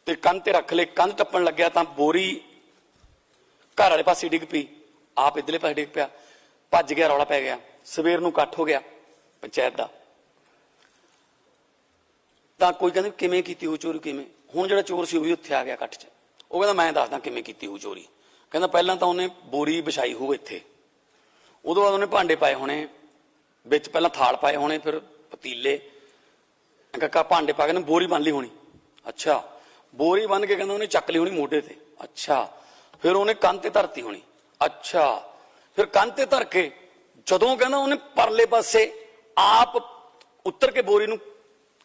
ਤੇ ਕੰਧ ਤੇ ਰੱਖ ਲਏ। ਕੰਧ ਟੱਪਣ ਲੱਗਿਆ ਤਾਂ ਬੋਰੀ ਘਰ ਵਾਲੇ ਪਾਸੇ ਡਿੱਗ ਪਈ, ਆਪ ਇਧਰਲੇ ਪਾਸੇ ਡਿੱਗ ਪਿਆ, ਭੱਜ ਗਿਆ, ਰੌਲਾ ਪੈ ਗਿਆ। ਸਵੇਰ ਨੂੰ ਇਕੱਠ ਹੋ ਗਿਆ ਪੰਚਾਇਤ ਦਾ, ਤਾਂ ਕੋਈ ਕਹਿੰਦੇ ਕਿਵੇਂ ਕੀਤੀ ਉਹ ਚੋਰੀ, ਕਿਵੇਂ? ਹੁਣ ਜਿਹੜਾ ਚੋਰ ਸੀ ਉਹ ਵੀ ਉੱਥੇ ਆ ਗਿਆ ਇਕੱਠ 'ਚ। ਉਹ ਕਹਿੰਦਾ ਮੈਂ ਦੱਸਦਾ ਕਿਵੇਂ ਕੀਤੀ ਉਹ ਚੋਰੀ। ਕਹਿੰਦਾ ਪਹਿਲਾਂ ਤਾਂ ਉਹਨੇ ਬੋਰੀ ਵਿਛਾਈ ਹੋਊ ਇੱਥੇ, ਉਦੋਂ ਬਾਅਦ ਉਹਨੇ ਭਾਂਡੇ ਪਾਏ ਹੋਣੇ ਵਿੱਚ, ਪਹਿਲਾਂ ਥਾਲ ਪਾਏ ਹੋਣੇ, ਫਿਰ ਪਤੀਲੇ, ਕਾਕਾ ਭਾਂਡੇ ਪਾ ਕੇ ਨਾ ਬੋਰੀ ਬੰਨ ਲਈ ਹੋਣੀ। ਅੱਛਾ, ਬੋਰੀ ਬੰਨ ਕੇ ਕਹਿੰਦਾ ਉਹਨੇ ਚੱਕ ਲਈ ਹੋਣੀ ਮੋਢੇ ਤੇ। ਅੱਛਾ, ਫਿਰ ਉਹਨੇ ਕੰਨ ਤੇ ਧਰਤੀ ਹੋਣੀ। ਅੱਛਾ, ਫਿਰ ਕੰਨ ਤੇ ਧਰ ਕੇ ਜਦੋਂ ਕਹਿੰਦਾ ਉਹਨੇ ਪਰਲੇ ਪਾਸੇ ਆਪ ਉੱਤਰ ਕੇ ਬੋਰੀ ਨੂੰ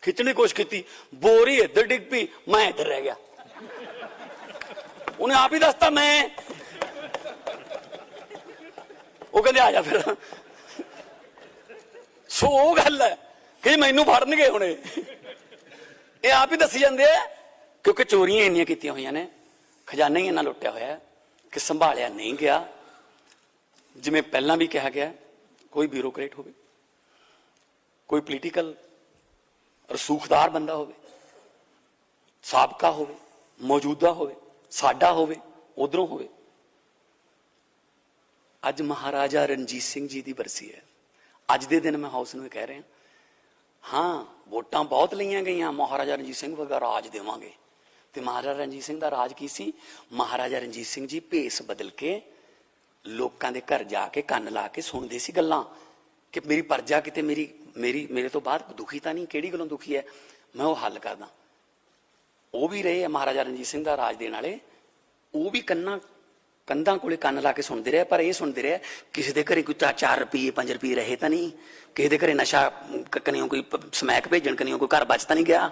ਖਿੱਚਣ ਦੀ ਕੋਸ਼ਿਸ਼ ਕੀਤੀ, ਬੋਰੀ ਇੱਧਰ ਡਿੱਗ ਪਈ, ਮੈਂ ਇੱਧਰ ਰਹਿ ਗਿਆ। ਉਹਨੇ ਆਪ ਹੀ ਦੱਸਤਾ ਮੈਂ। ਉਹ ਕਹਿੰਦੇ ਆ ਜਾ ਫਿਰ। ਸੋ ਉਹ ਗੱਲ ਹੈ ਕਿ ਮੈਨੂੰ ਫੜਨਗੇ ਹੁਣੇ, ਇਹ ਆਪ ਹੀ ਦੱਸੀ ਜਾਂਦੇ ਆ, ਕਿਉਂਕਿ ਚੋਰੀਆਂ ਇੰਨੀਆਂ ਕੀਤੀਆਂ ਹੋਈਆਂ ਨੇ, ਖਜ਼ਾਨਾ ਹੀ ਇੰਨਾ ਲੁੱਟਿਆ ਹੋਇਆ ਕਿ ਸੰਭਾਲਿਆ ਨਹੀਂ ਗਿਆ। ਜਿਵੇਂ ਪਹਿਲਾਂ ਵੀ ਕਿਹਾ ਗਿਆ, ਕੋਈ ਬਿਊਰੋਕਰੇਟ ਹੋਵੇ, ਕੋਈ ਪੋਲੀਟੀਕਲ ਰਸੂਖਦਾਰ ਬੰਦਾ ਹੋਵੇ, ਸਾਬਕਾ ਹੋਵੇ, ਮੌਜੂਦਾ ਹੋਵੇ, ਸਾਡਾ ਹੋਵੇ, ਉਧਰੋਂ ਹੋਵੇ। ਅੱਜ ਮਹਾਰਾਜਾ ਰਣਜੀਤ ਸਿੰਘ ਜੀ ਦੀ ਬਰਸੀ ਹੈ। ਅੱਜ ਦੇ ਦਿਨ ਮੈਂ ਹਾਊਸ ਨੂੰ ਕਹਿ ਰਿਹਾ, ਹਾਂ ਵੋਟਾਂ ਬਹੁਤ ਲਈਆਂ ਗਈਆਂ, ਮਹਾਰਾਜਾ ਰਣਜੀਤ ਸਿੰਘ ਵਰਗਾ ਰਾਜ ਦੇਵਾਂਗੇ। ਤੇ ਮਹਾਰਾਜਾ ਰਣਜੀਤ ਸਿੰਘ ਦਾ ਰਾਜ ਕੀ ਸੀ? ਮਹਾਰਾਜਾ ਰਣਜੀਤ ਸਿੰਘ ਜੀ ਭੇਸ ਬਦਲ ਕੇ ਲੋਕਾਂ ਦੇ ਘਰ ਜਾ ਕੇ ਕੰਨ ਲਾ ਕੇ ਸੁਣਦੇ ਸੀ ਗੱਲਾਂ ਕਿ ਮੇਰੀ ਪਰਜਾ ਕਿਤੇ ਮੇਰੇ ਤੋਂ ਬਾਅਦ ਦੁਖੀ ਤਾਂ ਨਹੀਂ, ਕਿਹੜੀ ਗੱਲੋਂ ਦੁਖੀ ਹੈ, ਮੈਂ ਉਹ ਹੱਲ ਕਰਦਾ। ਉਹ ਵੀ ਰਹੇ ਆ ਮਹਾਰਾਜਾ ਰਣਜੀਤ ਸਿੰਘ ਦਾ ਰਾਜ ਦੇਣ ਵਾਲੇ, ਉਹ ਵੀ ਕੰਧਾਂ ਕੋਲੇ ਕੰਨ ਲਾ ਕੇ ਸੁਣਦੇ ਰਹੇ। ਪਰ ਇਹ ਸੁਣਦੇ ਰਹੇ ਕਿਸੇ ਦੇ ਘਰੇ ਕੋਈ 4 ਰੁਪਏ 5 ਰੁਪਏ ਰਹੇ ਤਾਂ ਨਹੀਂ, ਕਿਸੇ ਦੇ ਘਰੇ ਨਸ਼ਾ ਕਨੀਓ ਕੋਈ ਸਮੈਕ ਭੇਜਣ ਕਨੀਓ ਕੋਈ ਘਰ ਬਚ ਤਾਂ ਨਹੀਂ ਗਿਆ।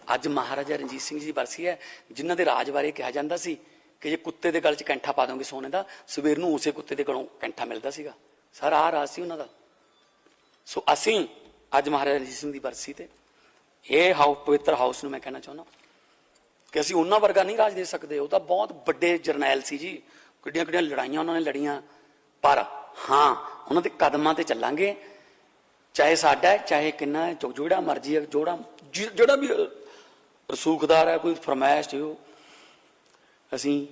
ਅੱਜ ਮਹਾਰਾਜਾ ਰਣਜੀਤ ਸਿੰਘ ਜੀ ਬਰਸੀ ਹੈ, ਜਿਨ੍ਹਾਂ ਦੇ ਰਾਜ ਬਾਰੇ ਕਿਹਾ ਜਾਂਦਾ ਸੀ ਕਿ ਜੇ ਕੁੱਤੇ ਦੇ ਗਲ 'ਚ ਕੈਂਠਾ ਪਾ ਦੋਗੇ ਸੋਨੇ ਦਾ, ਸਵੇਰ ਨੂੰ ਉਸੇ ਕੁੱਤੇ ਦੇ ਗਲੋਂ ਕੈਂਠਾ ਮਿਲਦਾ ਸੀਗਾ। ਸਾਰਾ ਆਹ ਰਾਜ ਸੀ ਉਹਨਾਂ ਦਾ। ਸੋ ਅਸੀਂ ਅੱਜ ਮਹਾਰਾਜਾ ਰਣਜੀਤ ਸਿੰਘ ਦੀ ਬਰਸੀ ਤੇ ਇਹ ਪਵਿੱਤਰ ਹਾਊਸ ਨੂੰ ਮੈਂ ਕਹਿਣਾ ਚਾਹੁੰਦਾ ਕਿ ਅਸੀਂ ਉਹਨਾਂ ਵਰਗਾ ਨਹੀਂ ਰਾਜ ਦੇ ਸਕਦੇ। ਉਹ ਤਾਂ ਬਹੁਤ ਵੱਡੇ ਜਰਨੈਲ ਸੀ ਜੀ, ਕਿੱਡੀਆਂ ਕਿੱਡੀਆਂ ਲੜਾਈਆਂ ਉਹਨਾਂ ਨੇ ਲੜੀਆਂ। ਪਰ ਹਾਂ, ਉਹਨਾਂ ਦੇ ਕਦਮਾਂ ਤੇ ਚੱਲਾਂਗੇ, ਚਾਹੇ ਸਾਡਾ ਚਾਹੇ ਕਿੰਨਾ, ਜਿਹੜਾ ਮਰਜੀ ਹੈ, ਜਿਹੜਾ ਵੀ ਰਸੂਖਦਾਰ ਹੈ, ਕੋਈ ਫਰਮਾਇਸ਼ ਹੋ, ਅਸੀਂ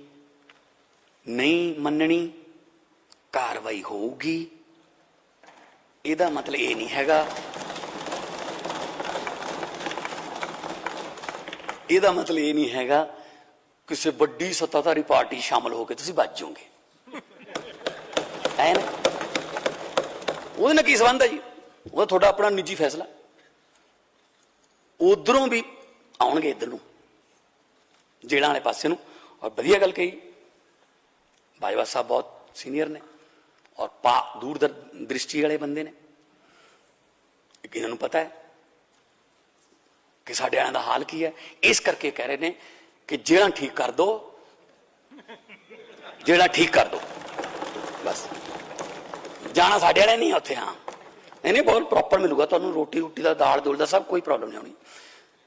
ਨਹੀਂ ਮੰਨਣੀ, ਕਾਰਵਾਈ ਹੋਊਗੀ। ਇਹਦਾ ਮਤਲਬ ਇਹ ਨਹੀਂ ਹੈਗਾ, ਇਹਦਾ ਮਤਲਬ ਇਹ ਨਹੀਂ ਹੈਗਾ ਕਿਸੇ ਵੱਡੀ ਸੱਤਾਧਾਰੀ ਪਾਰਟੀ ਸ਼ਾਮਲ ਹੋ ਕੇ ਤੁਸੀਂ ਬਚ ਜਾਓਗੇ। ਐ ਨਾ, ਉਹਦੇ ਨਾਲ ਕੀ ਸੰਬੰਧ ਹੈ ਜੀ? ਉਹ ਤੁਹਾਡਾ ਆਪਣਾ ਨਿੱਜੀ ਫੈਸਲਾ। ਉਧਰੋਂ ਵੀ ਆਉਣਗੇ ਇੱਧਰ ਨੂੰ, ਜੇਲ੍ਹਾਂ ਵਾਲੇ ਪਾਸੇ ਨੂੰ। ਔਰ ਵਧੀਆ ਗੱਲ ਕਹੀ, ਬਾਜਵਾ ਸਾਹਿਬ ਬਹੁਤ ਸੀਨੀਅਰ ਨੇ ਔਰ ਦੂਰ ਦ੍ਰਿਸ਼ਟੀ ਵਾਲੇ ਬੰਦੇ ਨੇ। ਇਹਨਾਂ ਨੂੰ ਪਤਾ ਹੈ ਕਿ ਸਾਡੇ ਵਾਲਿਆਂ ਦਾ ਹਾਲ ਕੀ ਹੈ। ਇਸ ਕਰਕੇ ਕਹਿ ਰਹੇ ਨੇ ਕਿ ਜਿਹੜਾ ਠੀਕ ਕਰ ਦੋ, ਜਿਹੜਾ ਠੀਕ ਕਰ ਦੋ, ਬਸ ਜਾਣਾ ਸਾਡੇ ਵਾਲੇ ਨਹੀਂ ਉੱਥੇ। ਹਾਂ ਨਹੀਂ, ਬਹੁਤ ਪ੍ਰੋਪਰ ਮਿਲੂਗਾ ਤੁਹਾਨੂੰ, ਰੋਟੀ ਰੂਟੀ ਦਾ, ਦਾਲ ਦੂਲ ਦਾ, ਸਭ ਕੋਈ ਪ੍ਰੋਬਲਮ ਨਹੀਂ ਹੋਣੀ।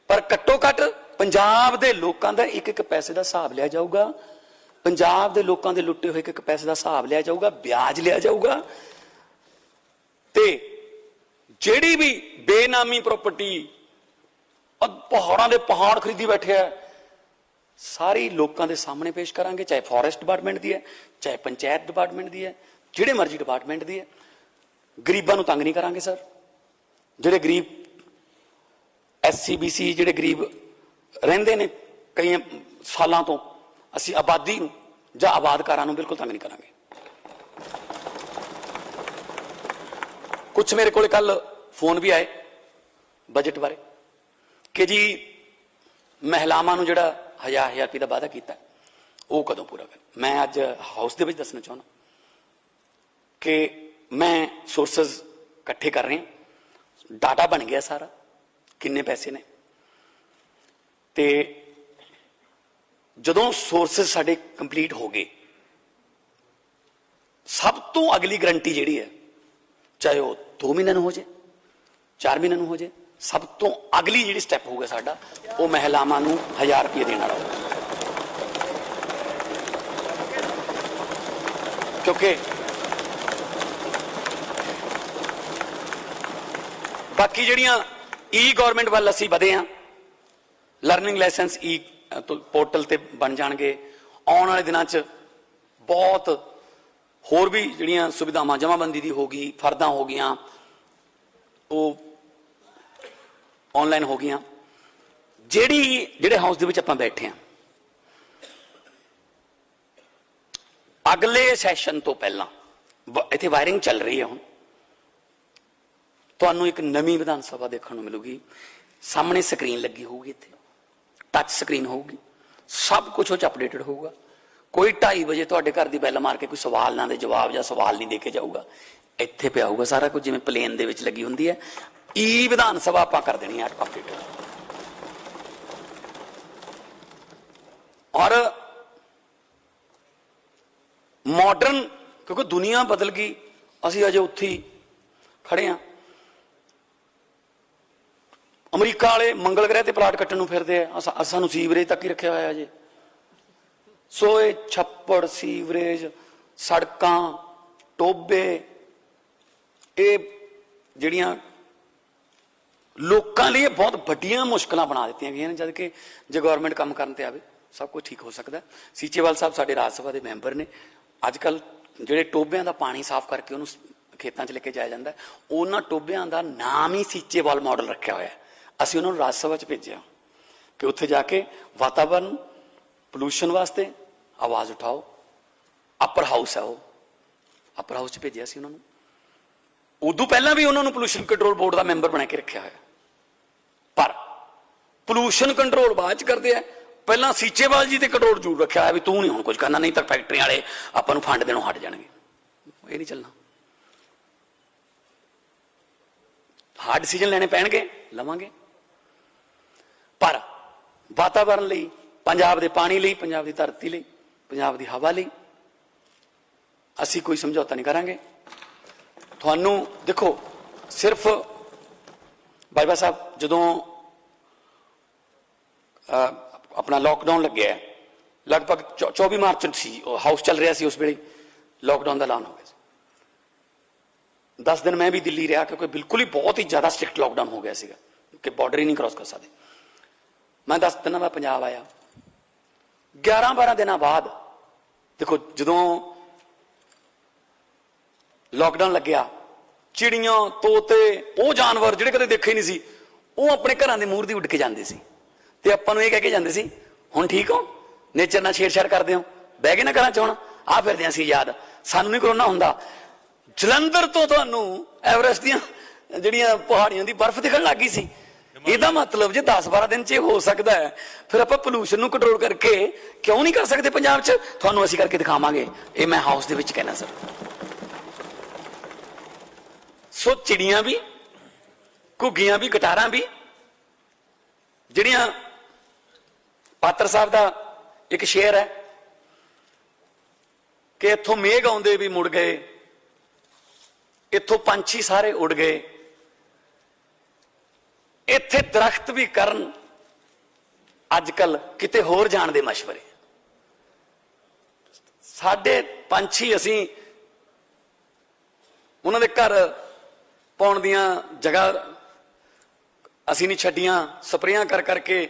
ਪਰ ਘੱਟੋ ਘੱਟ ਪੰਜਾਬ ਦੇ ਲੋਕਾਂ ਦਾ ਇੱਕ ਇੱਕ ਪੈਸੇ ਦਾ ਹਿਸਾਬ ਲਿਆ ਜਾਊਗਾ, ਪੰਜਾਬ ਦੇ ਲੋਕਾਂ ਦੇ ਲੁੱਟੇ ਹੋਏ ਇੱਕ ਇੱਕ ਪੈਸੇ ਦਾ ਹਿਸਾਬ ਲਿਆ ਜਾਊਗਾ, ਵਿਆਜ ਲਿਆ ਜਾਊਗਾ। ਤੇ ਜਿਹੜੀ ਵੀ ਬੇਨਾਮੀ ਪ੍ਰਾਪਰਟੀ, ਪਹਾੜਾਂ ਦੇ ਪਹਾੜ ਖਰੀਦੀ ਬੈਠੇ ਆ, ਸਾਰੀ ਲੋਕਾਂ ਦੇ ਸਾਹਮਣੇ ਪੇਸ਼ ਕਰਾਂਗੇ, ਚਾਹੇ ਫੋਰੈਸਟ ਡਿਪਾਰਟਮੈਂਟ ਦੀ ਹੈ, ਚਾਹੇ ਪੰਚਾਇਤ ਡਿਪਾਰਟਮੈਂਟ ਦੀ ਹੈ, ਜਿਹੜੇ ਮਰਜ਼ੀ ਡਿਪਾਰਟਮੈਂਟ ਦੀ ਹੈ। ਗਰੀਬਾਂ ਨੂੰ ਤੰਗ ਨਹੀਂ ਕਰਾਂਗੇ ਸਰ। ਜਿਹੜੇ ਗਰੀਬ SC BC ਜਿਹੜੇ ਗਰੀਬ ਰਹਿੰਦੇ ਨੇ ਕਈ ਸਾਲਾਂ ਤੋਂ, ਅਸੀਂ ਆਬਾਦੀ ਨੂੰ ਜਾਂ ਆਬਾਦਕਾਰਾਂ ਨੂੰ ਬਿਲਕੁਲ ਤੰਗ ਨਹੀਂ ਕਰਾਂਗੇ। ਕੁਝ ਮੇਰੇ ਕੋਲ ਕੱਲ ਫੋਨ ਵੀ ਆਏ ਬਜਟ ਬਾਰੇ ਕਿ ਜੀ ਮਹਿਲਾਵਾਂ ਨੂੰ ਜਿਹੜਾ 1000 ਰੁਪਏ ਦਾ ਵਾਅਦਾ ਕੀਤਾ ਉਹ ਕਦੋਂ ਪੂਰਾ ਕਰ। ਮੈਂ ਅੱਜ ਹਾਊਸ ਦੇ ਵਿੱਚ ਦੱਸਣਾ ਚਾਹੁੰਦਾ ਕਿ ਮੈਂ ਸੋਰਸਸ ਇਕੱਠੇ ਕਰ ਰਹੇ, ਡਾਟਾ ਬਣ ਗਿਆ ਸਾਰਾ, ਕਿੰਨੇ ਪੈਸੇ ਨੇ। ਤੇ ਜਦੋਂ ਸੋਰਸਸ ਸਾਡੇ ਕੰਪਲੀਟ ਹੋ ਗਏ, ਸਭ ਤੋਂ ਅਗਲੀ ਗਰੰਟੀ ਜਿਹੜੀ ਹੈ, ਚਾਹੇ ਉਹ 2 ਮਹੀਨਿਆਂ ਨੂੰ ਹੋ ਜਾਏ, 4 ਮਹੀਨਿਆਂ ਨੂੰ ਹੋ ਜਾਏ, ਸਭ ਤੋਂ ਅਗਲੀ ਜਿਹੜੀ ਸਟੈਪ ਹੋਊਗਾ ਸਾਡਾ, ਉਹ ਮਹਿਲਾਵਾਂ ਨੂੰ 1000 ਰੁਪਏ ਦੇਣ ਵਾਲਾ ਹੋਊਗਾ। ਕਿਉਂਕਿ ਬਾਕੀ ਜਿਹੜੀਆਂ ਗਵਰਨਮੈਂਟ ਵੱਲ ਅਸੀਂ ਵਧੇ ਹਾਂ, ਲਰਨਿੰਗ ਲਾਇਸੈਂਸ ਪੋਰਟਲ ਤੇ ਬਣ ਜਾਣਗੇ। ਆਉਣ ਵਾਲੇ ਦਿਨਾਂ 'ਚ ਬਹੁਤ होर भी ਜਿਹੜੀਆਂ ਸੁਵਿਧਾਵਾਂ ਜਮਾਬੰਦੀ ਦੀ ਹੋ ਗਈ, ਫਰਦਾਂ ਹੋ ਗਈਆਂ, ਉਹ ਆਨਲਾਈਨ ਹੋ ਗਈਆਂ। ਜਿਹੜੇ ਹਾਊਸ ਦੇ ਵਿੱਚ ਆਪਾਂ ਬੈਠੇ ਹਾਂ, ਅਗਲੇ ਸੈਸ਼ਨ ਤੋਂ ਪਹਿਲਾਂ ਇੱਥੇ ਵਾਇਰਿੰਗ ਚੱਲ ਰਹੀ ਹੈ। ਹੁਣ ਤੁਹਾਨੂੰ ਇੱਕ ਨਵੀਂ ਵਿਧਾਨ ਸਭਾ ਦੇਖਣ ਨੂੰ ਮਿਲੂਗੀ। ਸਾਹਮਣੇ ਸਕਰੀਨ ਲੱਗੀ ਹੋਊਗੀ, ਇੱਥੇ ਟੱਚ ਸਕਰੀਨ ਹੋਊਗੀ, ਸਭ ਕੁਝ ਉਹ 'ਚ ਅਪਡੇਟਡ ਹੋਊਗਾ। ਕੋਈ 2:30 ਵਜੇ ਤੁਹਾਡੇ ਘਰ ਦੀ ਬੈਲ ਮਾਰ ਕੇ ਕੋਈ ਸਵਾਲ ਨਾ ਦੇ ਜਵਾਬ ਜਾਂ ਸਵਾਲ ਨਹੀਂ ਦੇ ਕੇ ਜਾਊਗਾ। ਇੱਥੇ ਪਿਆ ਹੋਊਗਾ ਸਾਰਾ ਕੁਝ, ਜਿਵੇਂ ਪਲੇਨ ਦੇ ਵਿੱਚ ਲੱਗੀ ਹੁੰਦੀ ਹੈ। ਈ ਵਿਧਾਨ ਸਭਾ ਆਪਾਂ ਕਰ ਦੇਣੀ ਹੈ ਅਪਡੇਟਡ। ਔਰ ਮਾਡਰਨ, ਕਿਉਂਕਿ ਦੁਨੀਆ ਬਦਲ ਗਈ, ਅਸੀਂ ਅਜੇ ਉੱਥੇ ਹੀ ਖੜੇ ਹਾਂ। ਅਮਰੀਕਾ ਵਾਲੇ ਮੰਗਲ ਗ੍ਰਹਿ ਤੇ ਪਲਾਟ ਕੱਟਣ ਨੂੰ ਫਿਰਦੇ ਆ, ਸਾਨੂੰ ਸੀਵਰੇਜ ਤੱਕ ਹੀ ਰੱਖਿਆ ਹੋਇਆ ਜੇ। ਸੋ ਇਹ ਛੱਪੜ, ਸੀਵਰੇਜ, ਸੜਕਾਂ, ਟੋਬੇ, ਇਹ ਜਿਹੜੀਆਂ ਲੋਕਾਂ ਲਈ ਬਹੁਤ ਵੱਡੀਆਂ ਮੁਸ਼ਕਲਾਂ ਬਣਾ ਦਿੱਤੀਆਂ ਗਈਆਂ ਨੇ, ਜਦ ਕਿ ਜੇ ਗਵਰਨਮੈਂਟ ਕੰਮ ਕਰਨ ਤੇ ਆਵੇ ਸਭ ਕੁਝ ਠੀਕ ਹੋ ਸਕਦਾ। ਸੀਚੇਵਾਲ ਸਾਹਿਬ ਸਾਡੇ ਰਾਜ ਸਭਾ ਦੇ ਮੈਂਬਰ ਨੇ। ਅੱਜ ਕੱਲ ਜਿਹੜੇ ਟੋਬਿਆਂ ਦਾ ਪਾਣੀ ਸਾਫ਼ ਕਰਕੇ ਉਹਨੂੰ ਖੇਤਾਂ 'ਚ ਲੈ ਕੇ ਜਾਇਆ ਜਾਂਦਾ, ਉਹਨਾਂ ਟੋਬਿਆਂ ਦਾ ਨਾਮ ਹੀ ਸੀਚੇਵਾਲ ਮਾਡਲ ਰੱਖਿਆ ਹੋਇਆ। ਅਸੀਂ ਉਹਨਾਂ ਨੂੰ ਰਾਜ ਸਭਾ 'ਚ ਭੇਜਿਆ ਕਿ ਉੱਥੇ ਜਾ ਕੇ ਵਾਤਾਵਰਨ, ਪੋਲੂਸ਼ਨ ਵਾਸਤੇ ਆਵਾਜ਼ ਉਠਾਓ। ਅਪਰ ਹਾਊਸ ਹੈ, ਉਹ ਅਪਰ ਹਾਊਸ 'ਚ ਭੇਜਿਆ ਸੀ ਉਹਨਾਂ ਨੂੰ। ਉਦੋਂ ਪਹਿਲਾਂ ਵੀ ਉਹਨਾਂ ਨੂੰ ਪੋਲੂਸ਼ਨ ਕੰਟਰੋਲ ਬੋਰਡ ਦਾ ਮੈਂਬਰ ਬਣਾ ਕੇ ਰੱਖਿਆ ਹੋਇਆ। ਪਰ ਪੋਲੂਸ਼ਨ ਕੰਟਰੋਲ ਬਾਅਦ 'ਚ ਕਰਦੇ ਆ, ਪਹਿਲਾਂ ਸੀਚੇਵਾਲ ਜੀ ਤੇ ਕੰਟਰੋਲ ਜ਼ਰੂਰ ਰੱਖਿਆ ਹੋਇਆ ਵੀ ਤੂੰ ਨਹੀਂ ਹੁਣ ਕੁਝ ਕਰਨਾ, ਨਹੀਂ ਤਾਂ ਫੈਕਟਰੀਆਂ ਵਾਲੇ ਆਪਾਂ ਨੂੰ ਫੰਡ ਦੇਣੋਂ ਹਟ ਜਾਣਗੇ। ਇਹ ਨਹੀਂ ਚੱਲਣਾ। ਹਾਰਡ ਡਿਸੀਜਨ ਲੈਣੇ ਪੈਣਗੇ, ਲਵਾਂਗੇ। ਪਰ ਵਾਤਾਵਰਨ ਲਈ, ਪੰਜਾਬ ਦੇ ਪਾਣੀ ਲਈ, ਪੰਜਾਬ ਦੀ ਧਰਤੀ ਲਈ, ਪੰਜਾਬ ਦੀ ਹਵਾ ਲਈ ਅਸੀਂ ਕੋਈ ਸਮਝੌਤਾ ਨਹੀਂ ਕਰਾਂਗੇ। ਤੁਹਾਨੂੰ ਦੇਖੋ, ਸਿਰਫ ਬਾਜਵਾ ਸਾਹਿਬ ਜਦੋਂ ਆਪਣਾ ਲੋਕਡਾਊਨ ਲੱਗਿਆ, ਲਗਭਗ 24 ਮਾਰਚ ਸੀ, ਹਾਊਸ ਚੱਲ ਰਿਹਾ ਸੀ, ਉਸ ਵੇਲੇ ਲੋਕਡਾਊਨ ਦਾ ਐਲਾਨ ਹੋ ਗਿਆ ਸੀ। 10 ਦਿਨ ਮੈਂ ਵੀ ਦਿੱਲੀ ਰਿਹਾ, ਕਿਉਂਕਿ ਬਿਲਕੁਲ ਹੀ ਬਹੁਤ ਹੀ ਜ਼ਿਆਦਾ ਸਟ੍ਰਿਕਟ ਲੋਕਡਾਊਨ ਹੋ ਗਿਆ ਸੀਗਾ ਕਿ ਬਾਰਡਰ ਹੀ ਨਹੀਂ ਕ੍ਰਾਸ ਕਰ ਸਕਦੇ। ਮੈਂ 10 ਦਿਨਾਂ ਬਾਅਦ ਪੰਜਾਬ ਆਇਆ। 11-12 ਦਿਨਾਂ ਬਾਅਦ ਦੇਖੋ, ਜਦੋਂ ਲੋਕਡਾਊਨ ਲੱਗਿਆ, ਚਿੜੀਆਂ, ਤੋਤੇ, ਉਹ ਜਾਨਵਰ ਜਿਹੜੇ ਕਦੇ ਦੇਖੇ ਨਹੀਂ ਸੀ, ਉਹ ਆਪਣੇ ਘਰਾਂ ਦੇ ਮੂਹਰ ਦੀ ਉੱਡ ਕੇ ਜਾਂਦੇ ਸੀ ਤੇ ਆਪਾਂ ਨੂੰ ਇਹ ਕਹਿ ਕੇ ਜਾਂਦੇ ਸੀ, ਹੁਣ ਠੀਕ ਹੋ, ਨੇਚਰ ਨਾਲ ਛੇੜਛਾੜ ਕਰਦੇ ਹੋ, ਬਹਿ ਗਏ ਨਾ ਘਰਾਂ 'ਚ, ਹੁਣ ਆ ਫਿਰਦੇ ਅਸੀਂ ਯਾਦ, ਸਾਨੂੰ ਨਹੀਂ ਕਰੋਨਾ ਹੁੰਦਾ। ਜਲੰਧਰ ਤੋਂ ਤੁਹਾਨੂੰ ਐਵਰੈਸਟ ਦੀਆਂ ਜਿਹੜੀਆਂ ਪਹਾੜੀਆਂ ਦੀ ਬਰਫ਼ ਦਿਖਣ ਲੱਗ ਗਈ ਸੀ। ਇਹਦਾ ਮਤਲਬ ਜੇ 10-12 ਦਿਨ 'ਚ ਹੋ ਸਕਦਾ ਹੈ, ਫਿਰ ਆਪਾਂ ਪੋਲੂਸ਼ਨ ਨੂੰ ਕੰਟਰੋਲ ਕਰਕੇ ਕਿਉਂ ਨਹੀਂ ਕਰ ਸਕਦੇ ਪੰਜਾਬ 'ਚ? ਤੁਹਾਨੂੰ ਅਸੀਂ ਕਰਕੇ ਦਿਖਾਵਾਂਗੇ। ਇਹ ਮੈਂ ਹਾਊਸ ਦੇ ਵਿੱਚ ਕਹਿਣਾ ਸਰ। ਸੋ ਚਿੜੀਆਂ ਵੀ, ਘੁੱਗੀਆਂ ਵੀ, ਗਟਾਰਾਂ ਵੀ, ਜਿਹੜੀਆਂ ਪਾਤਰ ਸਾਹਿਬ ਦਾ ਇੱਕ ਸ਼ੇਰ ਹੈ ਕਿ ਇੱਥੋਂ ਮੇਘ ਆਉਂਦੇ ਵੀ ਮੁੜ ਗਏ, ਇੱਥੋਂ ਪੰਛੀ ਸਾਰੇ ਉੱਡ ਗਏ, ਇੱਥੇ ਦਰਖਤ ਵੀ ਕਰਨ ਅੱਜ ਕੱਲ ਕਿਤੇ ਹੋਰ ਜਾਣ ਦੇ ਮਸ਼ਵਰੇ। ਸਾਡੇ ਪੰਛੀ, ਅਸੀਂ ਉਹਨਾਂ ਦੇ ਘਰ ਪਾਉਣ ਦੀਆਂ ਜਗ੍ਹਾ ਅਸੀਂ ਨਹੀਂ ਛੱਡੀਆਂ, ਸਪਰੇਆਂ ਕਰ ਕਰਕੇ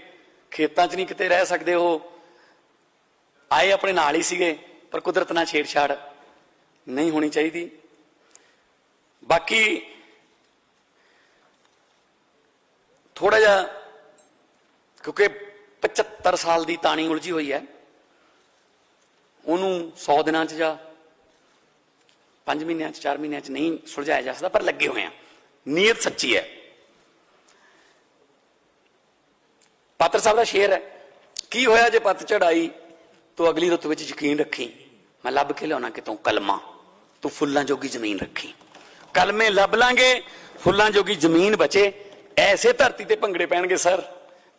ਖੇਤਾਂ 'ਚ ਨਹੀਂ ਕਿਤੇ ਰਹਿ ਸਕਦੇ। ਉਹ ਆਏ ਆਪਣੇ ਨਾਲ ਹੀ ਸੀਗੇ, ਪਰ ਕੁਦਰਤ ਨਾਲ ਛੇੜਛਾੜ ਨਹੀਂ ਹੋਣੀ ਚਾਹੀਦੀ। ਬਾਕੀ ਥੋੜਾ ਜਿਹਾ, ਕਿਉਂਕਿ 75 ਸਾਲ ਦੀ ਤਾਣੀ ਉਲਝੀ ਹੋਈ ਹੈ, ਉਹਨੂੰ 100 ਦਿਨਾਂ 'ਚ ਜਾਂ 5 ਮਹੀਨਿਆਂ 'ਚ, 4 ਮਹੀਨਿਆਂ 'ਚ ਨਹੀਂ ਸੁਲਝਾਇਆ ਜਾ ਸਕਦਾ, ਪਰ ਲੱਗੇ ਹੋਏ ਆ, ਨੀਅਤ ਸੱਚੀ ਹੈ। ਪਾਤਰ ਸਾਹਿਬ ਦਾ ਸ਼ੇਰ ਹੈ, ਕੀ ਹੋਇਆ ਜੇ ਪੱਤ ਚੜਾਈ ਤੂੰ ਅਗਲੀ ਰੁੱਤ ਵਿੱਚ ਯਕੀਨ ਰੱਖੀ, ਮੈਂ ਲੱਭ ਕੇ ਲਿਆਉਣਾ ਕਿਤੋਂ ਕਲਮਾ, ਤੂੰ ਫੁੱਲਾਂ ਜੋਗੀ ਜ਼ਮੀਨ ਰੱਖੀ। ਕਲਮੇ ਲੱਭ ਲਾਂਗੇ, ਫੁੱਲਾਂ ਜੋਗੀ ਜ਼ਮੀਨ ਬਚੇ। ਐਸੇ ਧਰਤੀ ਤੇ ਭੰਗੜੇ ਪੈਣਗੇ ਸਰ,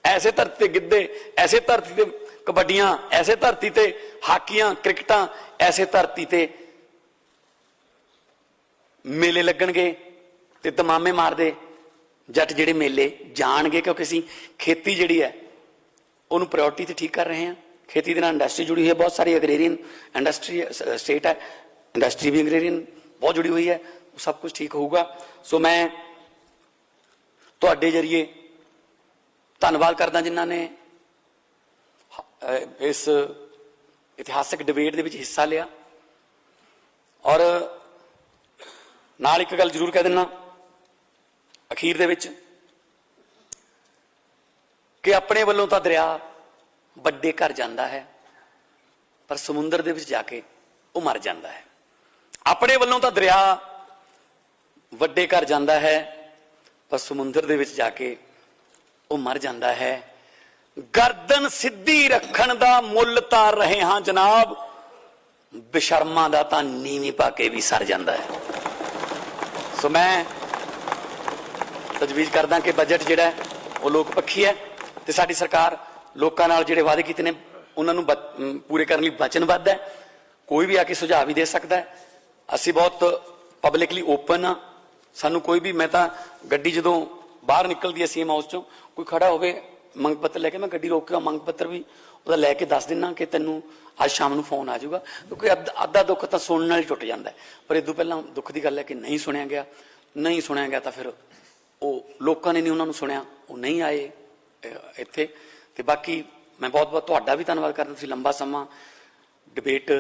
ਐਸੇ ਧਰਤੀ ਤੇ ਗਿੱਧੇ, ਐਸੇ ਧਰਤੀ ਤੇ ਕਬੱਡੀਆਂ, ਐਸੇ ਧਰਤੀ ਤੇ ਹਾਕੀਆਂ, ਕ੍ਰਿਕਟਾਂ, ਐਸੇ ਧਰਤੀ ਤੇ ਮੇਲੇ ਲੱਗਣਗੇ ਤੇ ਦਮਾਮੇ ਮਾਰਦੇ ਜੱਟ ਜਿਹੜੇ ਮੇਲੇ ਜਾਣਗੇ, ਕਿਉਂਕਿ ਅਸੀਂ ਖੇਤੀ ਜਿਹੜੀ ਹੈ ਉਹਨੂੰ ਪ੍ਰਾਇੋਰਟੀ ਤੇ ਠੀਕ ਕਰ ਰਹੇ ਹਾਂ। ਖੇਤੀ ਦੇ ਨਾਲ ਇੰਡਸਟਰੀ ਜੁੜੀ ਹੋਈ ਹੈ, ਬਹੁਤ ਸਾਰੀ ਅਗਰੇਰੀਅਨ ਇੰਡਸਟਰੀ ਸਟੇਟ ਹੈ, ਇੰਡਸਟਰੀ ਵੀ ਅਗਰੇਰੀਅਨ ਬਹੁਤ ਜੁੜੀ ਹੋਈ ਹੈ, ਸਭ ਕੁਝ ਠੀਕ ਹੋਊਗਾ। ਸੋ ਮੈਂ ਤੁਹਾਡੇ ਜਰੀਏ ਧੰਨਵਾਦ ਕਰਦਾ ਜਿਨ੍ਹਾਂ ਨੇ ਇਸ ਇਤਿਹਾਸਕ ਡਿਬੇਟ ਦੇ ਵਿੱਚ ਹਿੱਸਾ ਲਿਆ। ਔਰ ਨਾਲ ਇੱਕ ਗੱਲ ਜ਼ਰੂਰ ਕਹਿ ਦਿੰਨਾ ਅਖੀਰ ਦੇ ਵਿੱਚ ਕਿ ਆਪਣੇ ਵੱਲੋਂ ਤਾਂ ਦਰਿਆ ਵੱਡੇ ਘਰ ਜਾਂਦਾ ਹੈ ਪਰ ਸਮੁੰਦਰ ਦੇ ਵਿੱਚ ਜਾ ਕੇ ਉਹ ਮਰ ਜਾਂਦਾ ਹੈ। ਆਪਣੇ ਵੱਲੋਂ ਤਾਂ ਦਰਿਆ ਵੱਡੇ ਘਰ ਜਾਂਦਾ ਹੈ ਪਰ ਸਮੁੰਦਰ ਦੇ ਵਿੱਚ ਜਾ ਕੇ ਉਹ ਮਰ ਜਾਂਦਾ ਹੈ। ਗਰਦਨ ਸਿੱਧੀ ਰੱਖਣ ਦਾ ਮੁੱਲ ਤਾਰ ਰਹੇ ਹਾਂ ਜਨਾਬ, ਬੇਸ਼ਰਮਾਂ ਦਾ ਤਾਂ ਨੀਵੀਂ ਪਾ ਕੇ ਵੀ ਸਰ ਜਾਂਦਾ ਹੈ। ਸੋ ਮੈਂ ਤਜਵੀਜ਼ ਕਰਦਾ ਕਿ ਬਜਟ ਜਿਹੜਾ ਹੈ ਉਹ ਲੋਕ ਪੱਖੀ ਹੈ ਤੇ ਸਾਡੀ ਸਰਕਾਰ ਲੋਕਾਂ ਨਾਲ ਜਿਹੜੇ ਵਾਅਦੇ ਕੀਤੇ ਨੇ ਉਹਨਾਂ ਨੂੰ ਪੂਰੇ ਕਰਨ ਲਈ ਵਚਨਬੱਧ ਹੈ। ਕੋਈ ਵੀ ਆ ਕੇ ਸੁਝਾਅ ਵੀ ਦੇ ਸਕਦਾ ਹੈ। ਅਸੀਂ ਬਹੁਤ ਪਬਲਿਕਲੀ ਓਪਨ ਆ। ਸਾਨੂੰ ਕੋਈ ਵੀ, ਮੈਂ ਤਾਂ ਗੱਡੀ ਜਦੋਂ ਬਾਹਰ ਨਿਕਲਦੀ ਹੈ ਸੀਐਮ ਹਾਊਸ ਚੋਂ ਕੋਈ ਖੜਾ ਹੋਵੇ ਮੰਗ ਪੱਤਰ ਲੈ ਕੇ, ਮੈਂ ਗੱਡੀ ਰੋਕ ਕੇ ਮੰਗ ਪੱਤਰ ਵੀ ਉਹਦਾ ਲੈ ਕੇ ਦੱਸ ਦਿੰਦਾ ਕਿ ਤੈਨੂੰ ਅੱਜ ਸ਼ਾਮ ਨੂੰ ਫੋਨ ਆ ਜਾਊਗਾ, ਕਿਉਂਕਿ ਅੱਧਾ ਦੁੱਖ ਤਾਂ ਸੁਣਨ ਨਾਲ ਹੀ ਟੁੱਟ ਜਾਂਦਾ ਹੈ। ਪਰ ਇਹ ਤੋਂ ਪਹਿਲਾਂ ਦੁੱਖ ਦੀ ਗੱਲ ਹੈ ਕਿ ਨਹੀਂ ਸੁਣਿਆ ਗਿਆ ਤਾਂ ਫਿਰ ਉਹ ਲੋਕਾਂ ਨੇ ਨਹੀਂ ਉਹਨਾਂ ਨੂੰ ਸੁਣਿਆ, ਉਹ ਨਹੀਂ ਆਏ ਇੱਥੇ। ਤੇ ਬਾਕੀ ਮੈਂ ਬਹੁਤ ਤੁਹਾਡਾ ਵੀ ਧੰਨਵਾਦ ਕਰਦਾ, ਤੁਸੀਂ ਲੰਬਾ ਸਮਾਂ ਡਿਬੇਟ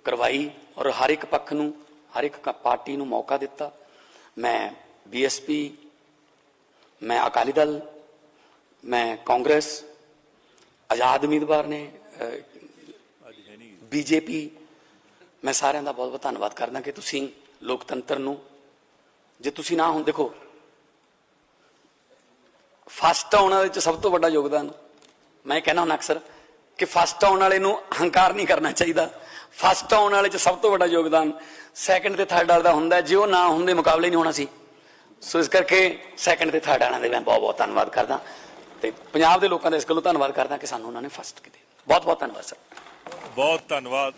ਕਰਵਾਈ ਔਰ ਹਰ ਇੱਕ ਪੱਖ ਨੂੰ, ਹਰ ਇੱਕ ਪਾਰਟੀ ਨੂੰ ਮੌਕਾ ਦਿੱਤਾ। ਮੈਂ ਬੀਐਸਪੀ, ਮੈਂ ਅਕਾਲੀ ਦਲ, ਮੈਂ ਕਾਂਗਰਸ, ਆਜ਼ਾਦ ਉਮੀਦਵਾਰ ਨੇ, ਬੀਜੇਪੀ, ਮੈਂ ਸਾਰਿਆਂ ਦਾ ਬਹੁਤ ਬਹੁਤ ਧੰਨਵਾਦ ਕਰਦਾ ਕਿ ਤੁਸੀਂ ਲੋਕਤੰਤਰ ਨੂੰ, ਜੇ ਤੁਸੀਂ ਨਾ ਹੁਣ ਦੇਖੋ ਫਸਟ ਆਉਣ ਵਾਲੇ ਚ ਸਭ ਤੋਂ ਵੱਡਾ ਯੋਗਦਾਨ, ਮੈਂ ਕਹਿਣਾ ਹੁਣ ਅਕਸਰ ਕਿ ਫਸਟ ਆਉਣ ਵਾਲੇ ਨੂੰ ਹੰਕਾਰ ਨਹੀਂ ਕਰਨਾ ਚਾਹੀਦਾ। ਫਸਟ ਆਉਣ ਵਾਲੇ ਚ ਸਭ ਤੋਂ ਵੱਡਾ ਯੋਗਦਾਨ ਸੈਕੰਡ ਤੇ ਥਰਡ ਵਾਲਾ ਦਾ ਹੁੰਦਾ, ਜੇ ਉਹ ਨਾ ਹੁੰਦੇ ਮੁਕਾਬਲੇ ਨਹੀਂ ਹੋਣਾ ਸੀ। ਸੋ ਇਸ ਕਰਕੇ ਸੈਕੰਡ ਤੇ ਥਰਡ ਵਾਲਿਆਂ ਦੇ ਮੈਂ ਬਹੁਤ ਬਹੁਤ ਧੰਨਵਾਦ ਕਰਦਾ ਤੇ ਪੰਜਾਬ ਦੇ ਲੋਕਾਂ ਦਾ ਇਸ ਗੱਲੋਂ ਧੰਨਵਾਦ ਕਰਦਾ ਕਿ ਸਾਨੂੰ ਉਹਨਾਂ ਨੇ ਫਸਟ ਕੀਤੇ। ਬਹੁਤ ਬਹੁਤ ਧੰਨਵਾਦ ਸਰ। ਬਹੁਤ ਧੰਨਵਾਦ।